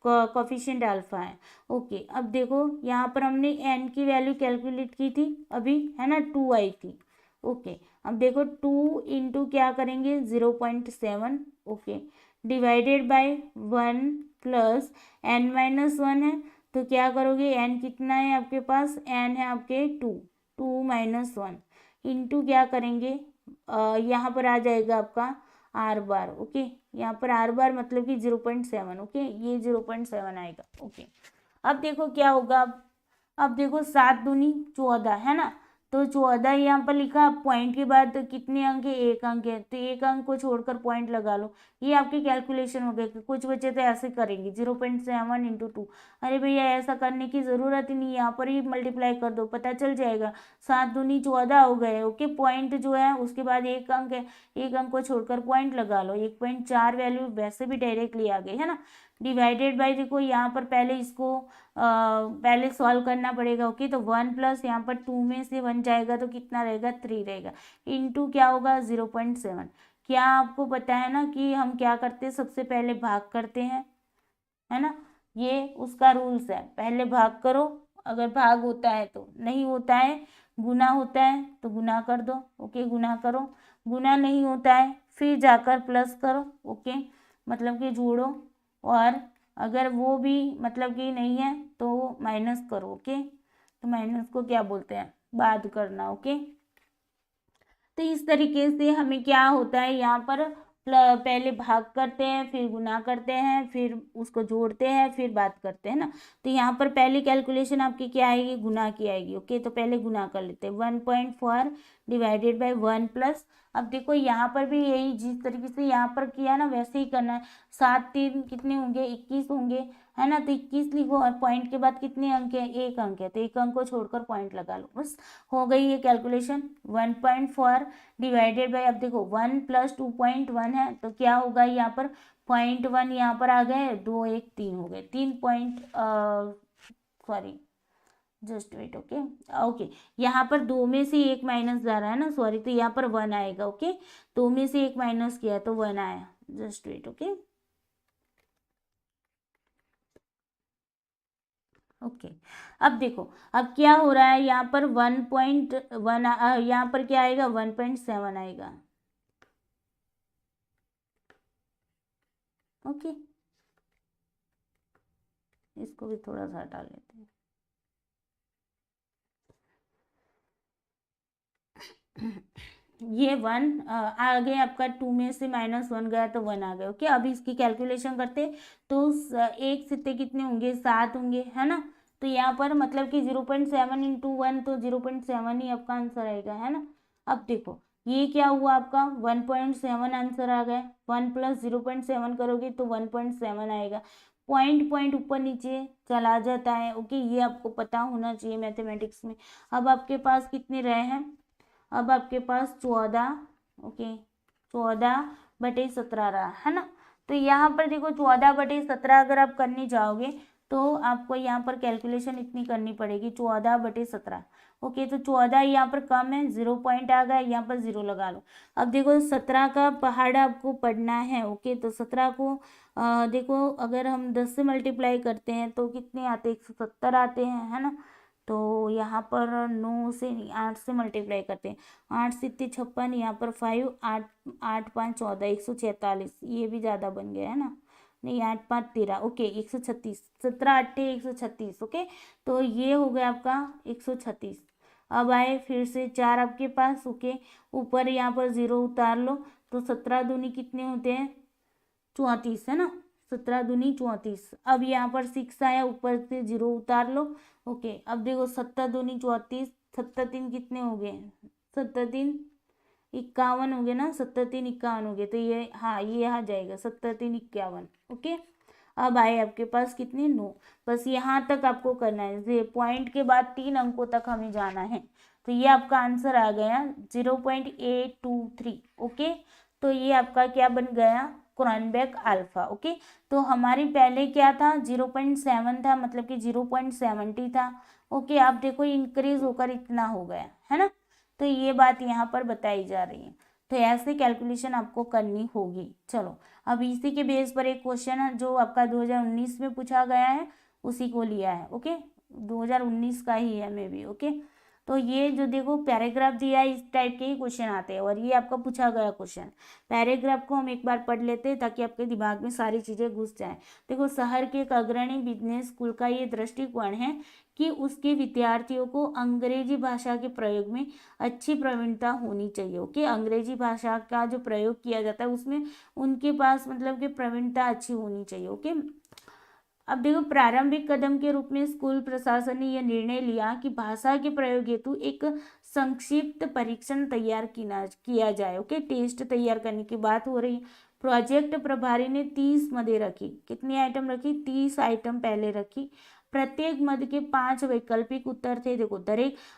कोफिशिएंट अल्फा है। ओके, अब देखो यहाँ पर हमने एन की वैल्यू कैलकुलेट की थी अभी, है ना, 2 आई थी। ओके, अब देखो 2 इंटू क्या करेंगे, 0.7, okay, divided bye 1 plus n minus 1 है, तो क्या करोगे, n कितना है आपके पास, n है आपके 2, 2 माइनस 1 इंटू क्या करेंगे, यहाँ पर आ जाएगा आपका आर बार। ओके, यहाँ पर आर बार मतलब कि 0.7। ओके, ये 0.7 आएगा। ओके, अब देखो क्या होगा, अब देखो 7 दूनी 14 है ना, तो 14 यहाँ पर लिखा, पॉइंट के बाद तो कितने अंक है, 1 अंक है, तो 1 अंक को छोड़कर पॉइंट लगा लो। ये आपकी कैलकुलेशन हो गई। कुछ बच्चे तो ऐसे करेंगे 0.7 इंटू 2, अरे भैया ऐसा करने की ज़रूरत ही नहीं, यहाँ पर ही मल्टीप्लाई कर दो, पता चल जाएगा, 7 दूनी 14 हो गए। ओके, पॉइंट जो है उसके बाद 1 अंक है, 1 अंक को छोड़कर पॉइंट लगा लो, 1.4 वैल्यू वैसे भी डायरेक्टली आ गई, है ना। डिवाइडेड बाई, देखो यहाँ पर पहले इसको पहले सॉल्व करना पड़ेगा। ओके, तो 1 प्लस यहाँ पर 2 में से 1 जाएगा तो कितना रहेगा, 3 रहेगा, इंटू क्या होगा 0.7। क्या आपको पता है ना कि हम क्या करते हैं, सबसे पहले भाग करते हैं, है ना, ये उसका रूल्स है, पहले भाग करो, अगर भाग होता है तो, नहीं होता है गुना होता है तो गुना कर दो। ओके, गुना करो, गुना नहीं होता है फिर जाकर प्लस करो। ओके, मतलब कि जोड़ो, और अगर वो भी मतलब कि नहीं है तो माइनस करो। ओके, तो माइनस को क्या बोलते हैं, बाद करना। ओके, तो इस तरीके से हमें क्या होता है, यहाँ पर पहले भाग करते हैं, फिर गुना करते हैं, फिर उसको जोड़ते हैं, फिर बात करते हैं ना। तो यहाँ पर पहली कैलकुलेशन आपकी क्या आएगी, गुना की आएगी। ओके, तो पहले गुना कर लेते हैं, 1.4 डिवाइडेड बाय 1 प्लस, अब देखो यहाँ पर भी यही जिस तरीके से यहाँ पर किया ना वैसे ही करना है। 7 3 कितने होंगे, 21 होंगे, है ना, तो 21 लिखो, और पॉइंट के बाद कितने अंक है, 1 अंक है, तो 1 अंक को छोड़कर पॉइंट लगा लो, बस हो गई ये कैलकुलेशन। 1.4 डिवाइडेड बाय, अब देखो 1 प्लस 2.1 है, तो क्या होगा यहाँ पर 0.1 यहाँ पर आ गए, 2 1 3 हो गए, 3 point, sorry just wait. Okay, okay, यहाँ पर 2 में से 1 माइनस जा रहा है ना, सॉरी, तो यहाँ पर 1 आएगा। ओके, 2 में से 1 माइनस किया तो 1 आया, जस्ट वेट। ओके, ओके, अब देखो अब क्या हो रहा है, यहाँ पर 1.1, यहाँ पर क्या आएगा, 1.7 आएगा। ओके, इसको भी थोड़ा सा हटा लेते हैं। ये 1 आ गया आपका, 2 में से -1 गया तो 1 आ गया। ओके, अभी इसकी कैलकुलेशन करते तो एक सित्ते कितने होंगे, 7 होंगे, है ना। तो यहाँ पर मतलब कि 0.7 इंटू 1 तो 0.7 ही आपका आंसर आएगा, है ना। अब देखो ये क्या हुआ आपका, 1.7 आंसर आ गया। 1 प्लस 0.7 करोगे तो 1.7 आएगा। पॉइंट पॉइंट ऊपर नीचे चला जाता है। ओके, ये आपको पता होना चाहिए मैथमेटिक्स में। अब आपके पास कितने रहे हैं, अब आपके पास 14, ओके 14/17 रहा, है ना। तो यहाँ पर देखो 14/17 अगर आप करने जाओगे तो आपको यहाँ पर कैलकुलेशन इतनी करनी पड़ेगी, 14/17। ओके, तो 14 यहाँ पर कम है, 0 पॉइंट आ गया, यहाँ पर 0 लगा लो। अब देखो 17 का पहाड़ आपको पढ़ना है। ओके, तो 17 को देखो अगर हम 10 से मल्टीप्लाई करते हैं तो कितने आते हैं, 170 आते हैं, है ना। तो यहाँ पर 9 से 8 से मल्टीप्लाई करते हैं, 8 से 56, यहाँ पर 5, 8 8 5 14, 146, ये भी ज़्यादा बन गया, है ना। नहीं, 8 5 13, ओके 136, 17 8 136। ओके, तो ये हो गया आपका 136। अब आए फिर से 4 आपके पास। ओके, ऊपर यहाँ पर 0 उतार लो तो 17 दूनी कितने होते हैं, 34, है ना। 17 दूनी 34। अब यहाँ पर 6 आया, ऊपर से 0 उतार लो। ओके, अब देखो 17 दूनी 34, 7 3 कितने हो गए, 7 3 51 हो गए ना, 7 3 51 हो गए। तो ये हाँ, ये आ जाएगा 7 3 51। ओके, अब आए आपके पास कितने, 9। बस यहाँ तक आपको करना है, पॉइंट के बाद 3 अंकों तक हमें जाना है। तो ये आपका आंसर आ गया 0.823। ओके, तो ये आपका क्या बन गया, क्रोनबेक अल्फा। ओके, तो हमारी पहले क्या था, 0.7 था, मतलब कि 0.70 था। ओके, आप देखो इंक्रीज होकर इतना हो गया, है ना। तो ये बात यहाँ पर बताई जा रही है। तो ऐसे कैलकुलेशन आपको करनी होगी। चलो, अब इसी के बेस पर एक क्वेश्चन है जो आपका 2019 में पूछा गया है, उसी को लिया है। ओके, 2019 का ही है मे बी। ओके, तो ये जो देखो पैराग्राफ दिया है, इस टाइप के ही क्वेश्चन आते हैं और ये आपका पूछा गया क्वेश्चन। पैराग्राफ को हम एक बार पढ़ लेते हैं ताकि आपके दिमाग में सारी चीजें घुस जाएं। देखो, शहर के एक अग्रणी बिजनेस स्कूल का ये दृष्टिकोण है कि उसके विद्यार्थियों को अंग्रेजी भाषा के प्रयोग में अच्छी प्रवीणता होनी चाहिए। ओके, अंग्रेजी भाषा का जो प्रयोग किया जाता है उसमें उनके पास मतलब कि प्रवीणता अच्छी होनी चाहिए। ओके, अब देखो प्रारंभिक कदम के रूप में स्कूल प्रशासन ने यह निर्णय लिया कि भाषा के प्रयोग हेतु एक संक्षिप्त परीक्षण तैयार किया जाए। ओके, टेस्ट तैयार करने की बात हो रही है। प्रोजेक्ट प्रभारी ने 30 मदें रखी, कितनी आइटम रखी, 30 आइटम पहले रखी। प्रत्येक मद के 5 वैकल्पिक उत्तर थे। देखो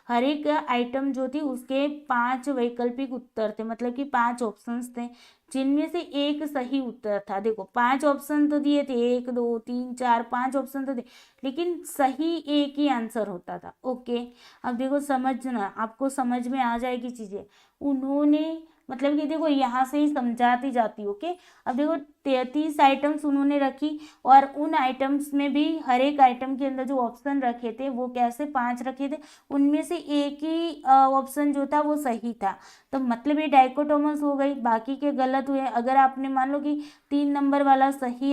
हर एक आइटम जो थी उसके 5 वैकल्पिक उत्तर थे, मतलब कि 5 ऑप्शंस थे जिनमें से एक सही उत्तर था। देखो 5 ऑप्शन तो दिए थे, 1 2 3 4 5 ऑप्शन तो थे, लेकिन सही एक ही आंसर होता था। ओके, अब देखो समझना, आपको समझ में आ जाएगी चीजें। उन्होंने मतलब कि देखो यहाँ से ही समझाती जाती। ओके, अब देखो 33 आइटम्स उन्होंने रखी और उन आइटम्स में भी हर एक आइटम के अंदर जो ऑप्शन रखे थे वो कैसे 5 रखे थे, उनमें से एक ही ऑप्शन जो था वो सही था। तो मतलब ये डाइकोटोमस हो गई, बाकी के गलत हुए। अगर आपने मान लो कि 3 नंबर वाला सही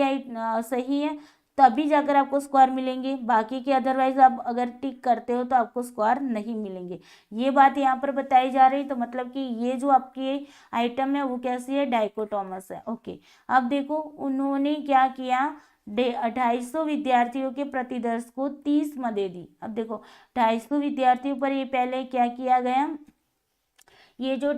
है तभी जाकर आपको स्कोर मिलेंगे, बाकी के अदरवाइज आप अगर टिक करते हो तो आपको स्कोर नहीं मिलेंगे। ये बात यहाँ पर बताई जा रही। तो मतलब कि ये जो आपकी आइटम है वो कैसी है, डाइकोटोमस है। ओके, अब देखो उन्होंने क्या किया, 250 विद्यार्थियों के प्रतिदर्श को 30 मदें दी। अब देखो 250 विद्यार्थियों पर ये पहले क्या किया गया, ये जो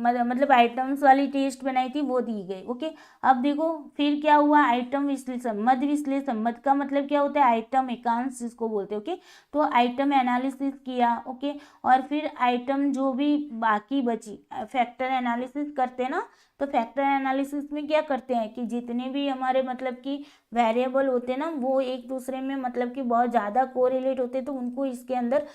मतलब आइटम्स वाली टेस्ट बनाई थी वो दी गई। ओके, अब देखो फिर क्या हुआ, आइटम विश्लेषण, मद विश्लेषण। मद का मतलब क्या होता है, आइटम एकांश जिसको बोलते हैं। ओके, तो आइटम एनालिसिस किया। ओके, और फिर आइटम जो भी बाकी बची, फैक्टर एनालिसिस करते हैं ना, तो फैक्टर एनालिसिस में क्या करते हैं कि जितने भी हमारे मतलब कि वेरिएबल होते हैं ना वो एक दूसरे में मतलब कि बहुत ज़्यादा कोरिलेट होते हैं, तो उनको इसके अंदर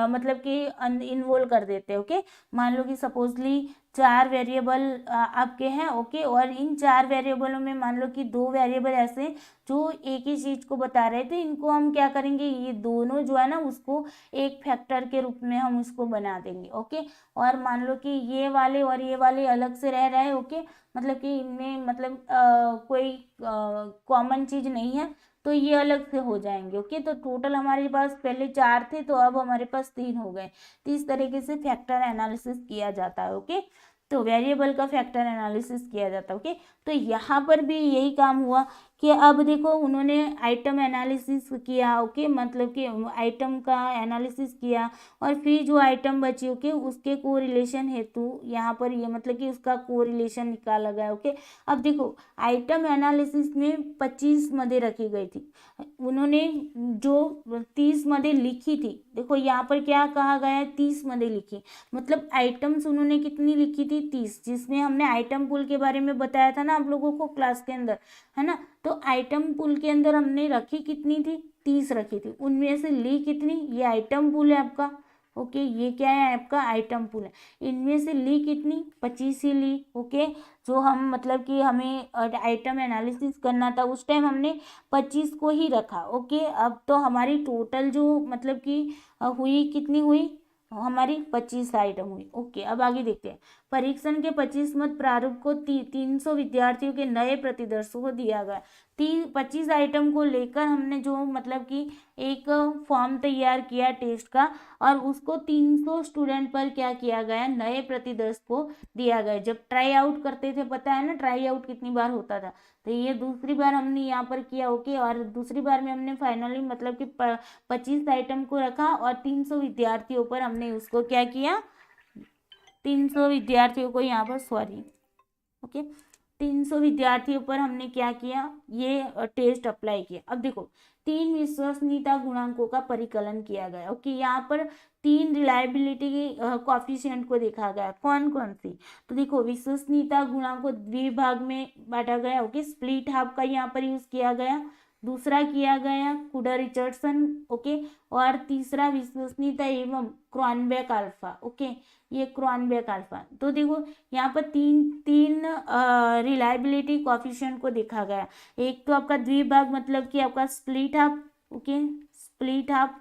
मतलब कि इन्वॉल्व कर देते हैं। ओके, मान लो कि सपोजली 4 वेरिएबल आपके हैं। ओके, और इन 4 वेरिएबलों में मान लो कि 2 वेरिएबल ऐसे जो एक ही चीज को बता रहे थे, इनको हम क्या करेंगे, ये दोनों जो है ना उसको एक फैक्टर के रूप में हम उसको बना देंगे। ओके, और मान लो कि ये वाले और ये वाले अलग से रह रहे हैं। ओके, मतलब कि इनमें मतलब कोई कॉमन चीज नहीं है, तो ये अलग से हो जाएंगे। ओके, तो टोटल हमारे पास पहले 4 थे तो अब हमारे पास 3 हो गए। तो इस तरीके से फैक्टर एनालिसिस किया जाता है। ओके, तो वेरिएबल का फैक्टर एनालिसिस किया जाता है। ओके, तो यहाँ पर भी यही काम हुआ कि अब देखो उन्होंने आइटम एनालिसिस किया। ओके, मतलब कि आइटम का एनालिसिस किया और फिर जो आइटम बची ओके उसके कोरिलेशन हेतु यहाँ पर ये मतलब कि उसका कोरिलेशन निकाला गया। ओके, अब देखो आइटम एनालिसिस में 25 मदें रखी गई थी, उन्होंने जो 30 मदें लिखी थी, देखो यहाँ पर क्या कहा गया है 30 मदें लिखी, मतलब आइटम्स उन्होंने कितनी लिखी थी 30, जिसमें हमने आइटम पूल के बारे में बताया था ना आप लोगों को क्लास के अंदर, है ना। तो आइटम पूल के अंदर हमने रखी कितनी थी 30 रखी थी, उनमें से ली कितनी, ये आइटम पूल है आपका। ओके, ये क्या है आपका आइटम पूल है, इनमें से ली कितनी 25 ही ली। ओके, जो हम मतलब कि हमें आइटम एनालिसिस करना था उस टाइम हमने 25 को ही रखा। ओके, अब तो हमारी टोटल जो मतलब कि हुई कितनी हुई हमारी 25 आइटम हुई। ओके, अब आगे देखते हैं। परीक्षण के 25 मत प्रारूप को 300 विद्यार्थियों के नए प्रतिदर्शों को दिया गया। 25 आइटम को लेकर हमने जो मतलब कि एक फॉर्म तैयार किया टेस्ट का और उसको 300 स्टूडेंट पर क्या किया गया, नए प्रतिदर्श को दिया गया। जब ट्राई आउट करते थे, पता है ना ट्राई आउट कितनी बार होता था, तो ये दूसरी बार हमने यहाँ पर किया। ओके, और दूसरी बार में हमने फाइनली मतलब कि 25 आइटम को रखा और 300 विद्यार्थियों पर हमने उसको क्या किया, 300 विद्यार्थियों को यहाँ पर सॉरी ओके 300 विद्यार्थियों पर हमने क्या किया, ये टेस्ट अप्लाई किया। अब देखो 3 विश्वसनीयता गुणांकों का परिकलन किया गया। ओके, यहाँ पर 3 रिलायबिलिटी कॉफिशिएंट को देखा गया, कौन कौन सी, तो देखो विश्वसनीयता गुणांक को द्विभाग में बांटा गया। ओके, स्प्लिट हाफ का यहाँ पर यूज किया गया, दूसरा किया गया कुडर रिचर्डसन। ओके, और तीसरा विश्वसनीयता एवं क्रॉनबेक अल्फा। ओके, ये क्रॉनबेक अल्फा। तो देखो यहाँ पर तीन रिलायबिलिटी कॉफिशिएंट को देखा गया। एक तो आपका द्विभाग मतलब कि आपका split half. Okay, split half.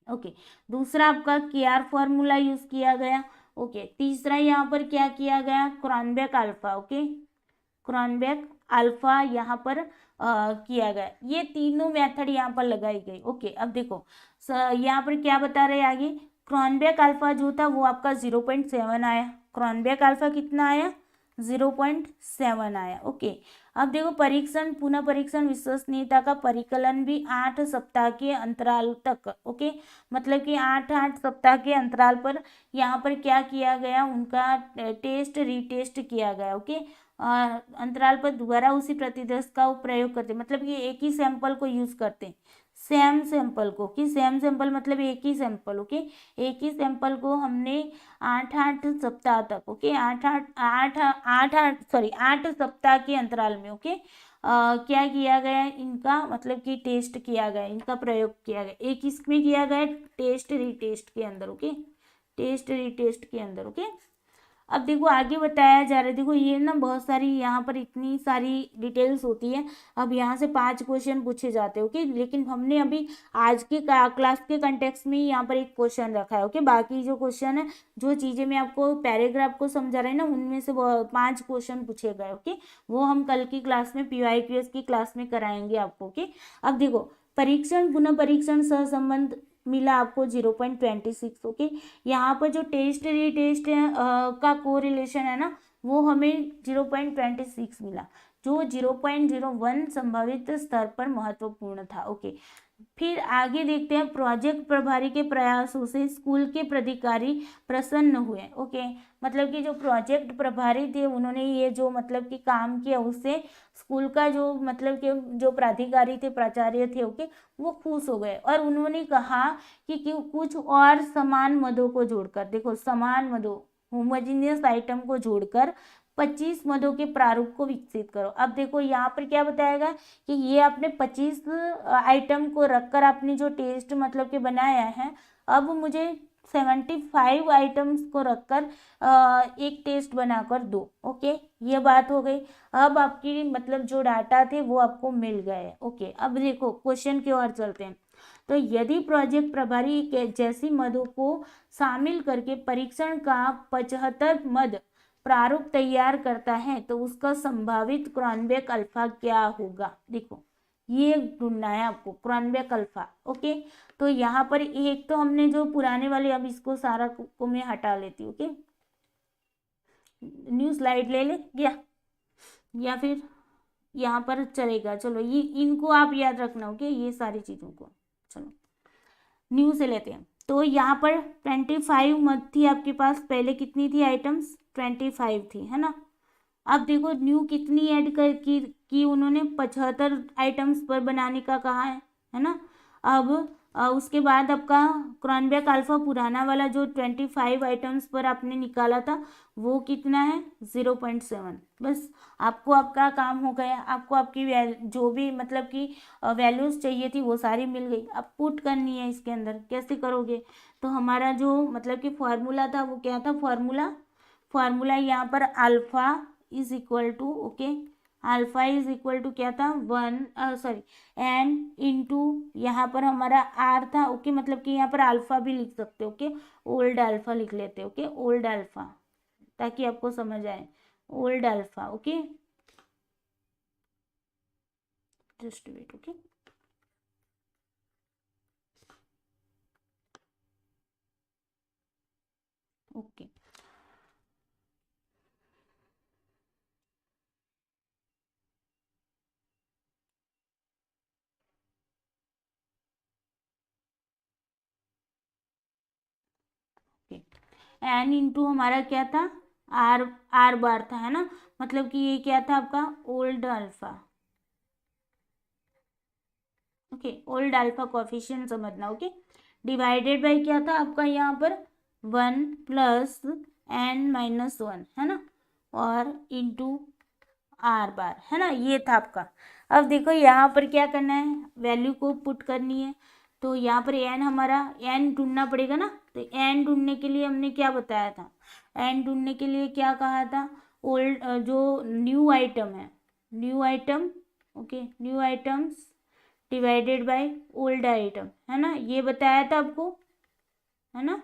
Okay, दूसरा आपका केआर फॉर्मूला यूज किया गया। ओके, तीसरा यहाँ पर क्या किया गया, क्रॉनबेक अल्फा। ओके, क्रॉनबेक अल्फा यहाँ पर किया गया। ये तीनों मेथड यहाँ पर लगाई गई। ओके, अब देखो यहाँ पर क्या बता रहे आगे, क्रॉनबेक अल्फा जो था वो आपका 0.7 आया, क्रॉनबेक अल्फा कितना आया 0.7 आया। ओके, अब देखो परीक्षण पुनः परीक्षण विश्वसनीयता का परिकलन भी 8 सप्ताह के अंतराल तक। ओके, मतलब कि 8 सप्ताह के अंतराल पर यहाँ पर क्या किया गया, उनका टेस्ट रीटेस्ट किया गया। ओके, अंतराल पर दोबारा उसी प्रतिदर्श का प्रयोग करते, मतलब कि एक ही सैंपल को यूज करते हैं, सेम सैंपल को, कि सेम सैंपल मतलब एक ही सैंपल। ओके, एक ही सैंपल को हमने 8 सप्ताह तक, ओके 8 सप्ताह के अंतराल में ओके क्या किया गया, इनका मतलब कि टेस्ट किया गया, इनका प्रयोग किया गया। एक इसमें किया गया टेस्ट रीटेस्ट के अंदर। ओके, टेस्ट रीटेस्ट के अंदर। ओके, अब देखो आगे बताया जा रहा है, देखो ये ना बहुत सारी यहाँ पर इतनी सारी डिटेल्स होती है। अब यहाँ से 5 क्वेश्चन पूछे जाते हैं। ओके, लेकिन हमने अभी आज के क्लास के कंटेक्स्ट में यहाँ पर एक क्वेश्चन रखा है। ओके, बाकी जो क्वेश्चन है, जो चीज़ें मैं आपको पैराग्राफ को समझा रहे हैं ना, उनमें से 5 क्वेश्चन पूछे गए। ओके, वो हम कल की क्लास में PYQS की क्लास में कराएंगे आपको। ओके, अब देखो परीक्षण पुनः परीक्षण सहसंबंध मिला आपको 0.26। ओके, यहाँ पर जो टेस्ट रीटेस्ट का कोरिलेशन है ना, वो हमें 0.26 मिला, जो 0.01 संभावित स्तर पर महत्वपूर्ण था। ओके, फिर आगे देखते हैं, प्रोजेक्ट प्रभारी के प्रयासों से स्कूल के प्राधिकारी प्रसन्न हुए। ओके, मतलब कि जो प्रोजेक्ट प्रभारी थे उन्होंने ये जो मतलब कि काम किया, उससे स्कूल का जो मतलब कि जो प्राधिकारी थे, प्राचार्य थे, ओके वो खुश हो गए और उन्होंने कहा कि कुछ और समान मदों को जोड़कर, देखो समान मदों होमोजीनियस आइटम को जोड़कर 25 मदों के प्रारूप को विकसित करो। अब देखो यहाँ पर क्या बताएगा कि ये आपने 25 आइटम को रखकर आपने जो टेस्ट मतलब कि बनाया है, अब मुझे 75 आइटम्स को रखकर एक टेस्ट बनाकर दो। ओके, ये बात हो गई। अब आपकी मतलब जो डाटा थे वो आपको मिल गए। ओके, अब देखो क्वेश्चन की ओर चलते हैं। तो यदि प्रोजेक्ट प्रभारी जैसी मदों को शामिल करके परीक्षण का 75 मद प्रारूप तैयार करता है तो उसका संभावित क्रॉनबेक अल्फा क्या होगा। देखो ये ढूंढना है आपको, क्रॉनबेक अल्फा। ओके, तो यहाँ पर एक तो हमने जो पुराने वाले, अब इसको सारा को मैं हटा लेती हूँ। ओके, न्यू स्लाइड ले ले या फिर यहाँ पर चलेगा। चलो ये इनको आप याद रखना। ओके, ये सारी चीज़ों को चलो न्यू से लेते हैं। तो यहाँ पर 25 मत थी आपके पास, पहले कितनी थी आइटम्स, 25 थी, है ना। अब देखो न्यू कितनी ऐड कर की उन्होंने 75 आइटम्स पर बनाने का कहा है ना। अब उसके बाद आपका क्रॉनबेक अल्फा पुराना वाला जो 25 आइटम्स पर आपने निकाला था वो कितना है, 0.7। बस आपको आपका काम हो गया, आपको आपकी जो भी मतलब कि वैल्यूज चाहिए थी वो सारी मिल गई। अब पुट करनी है इसके अंदर, कैसे करोगे, तो हमारा जो मतलब कि फॉर्मूला था वो क्या था, फॉर्मूला यहाँ पर alpha is equal to, okay, alpha is equal to क्या था, एन इंटू यहाँ पर हमारा आर था। ओके, मतलब कि यहाँ पर अल्फा भी लिख सकते हो। ओके, ओल्ड अल्फा लिख लेते हो। ओके, ओल्ड अल्फा, ताकि आपको समझ आए, old alpha. Okay, just wait. Okay, okay, okay, n into हमारा क्या था, आर, आर बार था, है ना। मतलब कि ये क्या था आपका, old alpha. Okay, old alpha coefficient समझना। ओके, डिवाइडेड बाय क्या था आपका यहाँ पर, 1 प्लस n-1, है ना, और इंटू आर बार, है ना, ये था आपका। अब देखो यहाँ पर क्या करना है, वैल्यू को पुट करनी है। तो यहाँ पर एन, हमारा एन ढूंढना पड़ेगा ना। तो एन ढूंढने के लिए हमने क्या बताया था, एन ढूंढने के लिए क्या कहा था, ओल्ड जो न्यू आइटम है, new item, okay, new items divided by old item, है ना, ये बताया था आपको, है ना।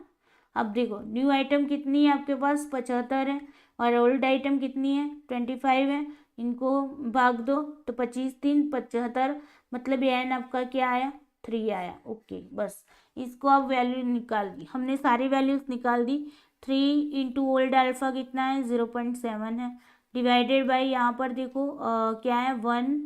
अब देखो न्यू आइटम कितनी है आपके पास, 75 है, और ओल्ड आइटम कितनी है, 25 है। इनको भाग दो तो 25 3 75, मतलब ये एन आपका क्या आया, 3 आया। ओके, बस इसको आप वैल्यू निकाल दी, हमने सारी वैल्यूज निकाल दी। 3 इंटू ओल्ड अल्फा कितना है, 0.7 है, डिवाइडेड बाई यहाँ पर देखो क्या है, 1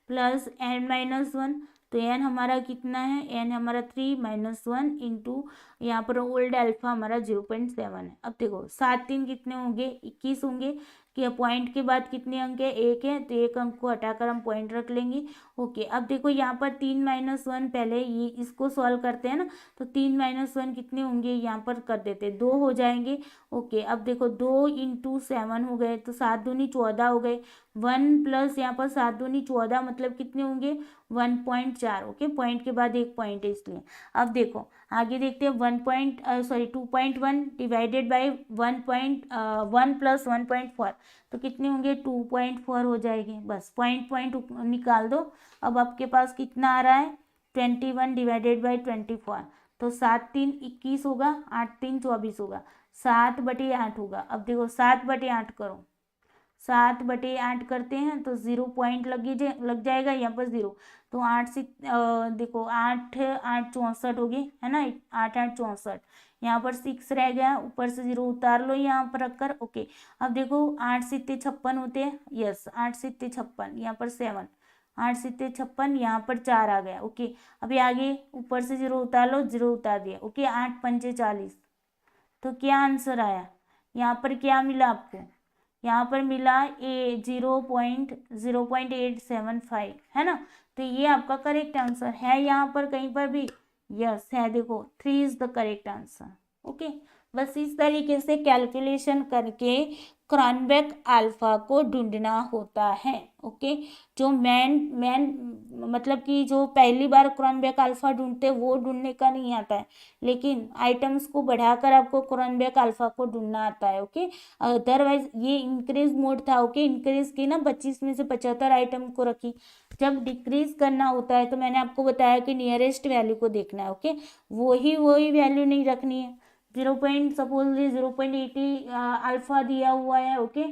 प्लस n-1। तो एन हमारा कितना है, एन हमारा 3-1 इंटू यहाँ पर ओल्ड अल्फा हमारा 0.7 है। अब देखो 7 3 कितने होंगे, 21 होंगे। कि पॉइंट के बाद कितने अंक है, 1 है, तो 1 अंक को हटाकर हम पॉइंट रख लेंगे। ओके, अब देखो यहाँ पर 3-1, पहले ये इसको सॉल्व करते हैं ना। तो 3-1 कितने होंगे, यहाँ पर कर देते, 2 हो जाएंगे। ओके, अब देखो 2 इंटू 7 हो गए, तो 7 दूनी 14 हो गए। 1 प्लस यहाँ पर 7 दूनी 14, मतलब कितने होंगे, 1.4। ओके, पॉइंट के बाद एक पॉइंट है इसलिए। अब देखो आगे देखते हैं, 2.1 डिवाइडेड बाई 1 प्लस 1.4, तो कितने होंगे, 2.4 हो जाएंगे। बस पॉइंट पॉइंट निकाल दो। अब आपके पास कितना आ रहा है, 21 डिवाइडेड बाई 24। तो 7 3 21 होगा, 8 3 24 होगा, 7/8 होगा। अब देखो 7/8 करो, 7/8 करते हैं तो 0 पॉइंट लग जाएगा यहाँ पर 0। तो 8 से देखो 8 8 64 हो गए, है ना, 8 8 64। यहाँ पर 6 रह गया, ऊपर से 0 उतार लो यहाँ पर रखकर। ओके, अब देखो 8 7 56 होते हैं, यस 8 7 56, यहाँ पर 7, 8 7 56, यहाँ पर 4 आ गया। ओके, अभी आगे ऊपर से 0 उतार लो, 0 उतार दिया। ओके, 8 5 40। तो क्या आंसर आया, यहाँ पर क्या मिला आपको, यहाँ पर मिला 0.875, है ना। तो ये आपका करेक्ट आंसर है, यहाँ पर कहीं पर भी, यस है, देखो 3 is the correct answer. Okay, बस इस तरीके से कैलकुलेशन करके क्रॉनबेक अल्फा को ढूंढना होता है। ओके, जो मैन मैन मतलब कि जो पहली बार क्रॉनबेक अल्फा ढूंढते वो ढूंढने का नहीं आता है, लेकिन आइटम्स को बढ़ाकर आपको क्रॉनबेक अल्फा को ढूंढना आता है। ओके, अदरवाइज ये इंक्रीज मोड था। ओके, इंक्रीज की ना 25 में से 75 आइटम को रखी। जब डिक्रीज करना होता है तो मैंने आपको बताया कि नियरेस्ट वैल्यू को देखना है। ओके, वही वैल्यू नहीं रखनी है। 0.80 अल्फा दिया हुआ है। ओके,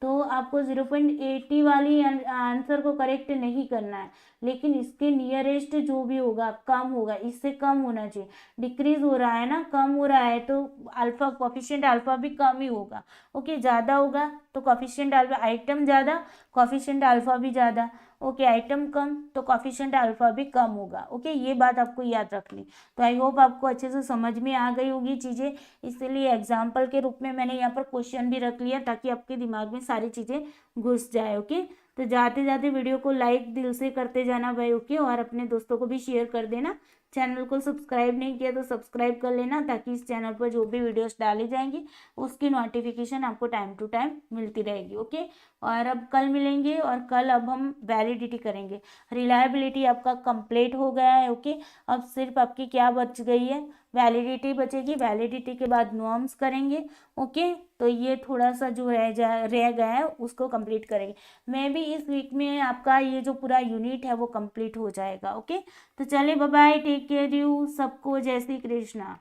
तो आपको 0.80 वाली आंसर को करेक्ट नहीं करना है, लेकिन इसके नियरेस्ट जो भी होगा कम होगा, इससे कम होना चाहिए। डिक्रीज हो रहा है ना, कम हो रहा है, तो अल्फा कोफिशिएंट अल्फा भी कम ही होगा। ओके, ज़्यादा होगा तो कोफिशिएंट अल्फा, आइटम ज़्यादा कोफिशिएंट अल्फा भी ज़्यादा। ओके, आइटम कम तो कोफिशिएंट अल्फा भी कम होगा। ओके, ये बात आपको याद रखनी। तो आई होप आपको अच्छे से समझ में आ गई होगी चीज़ें, इसलिए एग्जाम्पल के रूप में मैंने यहाँ पर क्वेश्चन भी रख लिया ताकि आपके दिमाग में सारी चीज़ें घुस जाए। ओके, तो जाते जाते वीडियो को लाइक दिल से करते जाना भाई। ओके, और अपने दोस्तों को भी शेयर कर देना। चैनल को सब्सक्राइब नहीं किया तो सब्सक्राइब कर लेना, ताकि इस चैनल पर जो भी वीडियोस डाली जाएंगी उसकी नोटिफिकेशन आपको टाइम टू टाइम मिलती रहेगी। ओके, और अब कल मिलेंगे, और कल अब हम वैलिडिटी करेंगे। रिलायबिलिटी आपका कंप्लीट हो गया है। ओके, अब सिर्फ आपकी क्या बच गई है, वैलिडिटी बचेगी। वैलिडिटी के बाद नॉर्म्स करेंगे। ओके, तो ये थोड़ा सा जो रह गया है उसको कंप्लीट करेंगे। मैं भी इस वीक में आपका ये जो पूरा यूनिट है वो कंप्लीट हो जाएगा। ओके, तो चलिए bye bye, take care you, सबको जय श्री कृष्णा।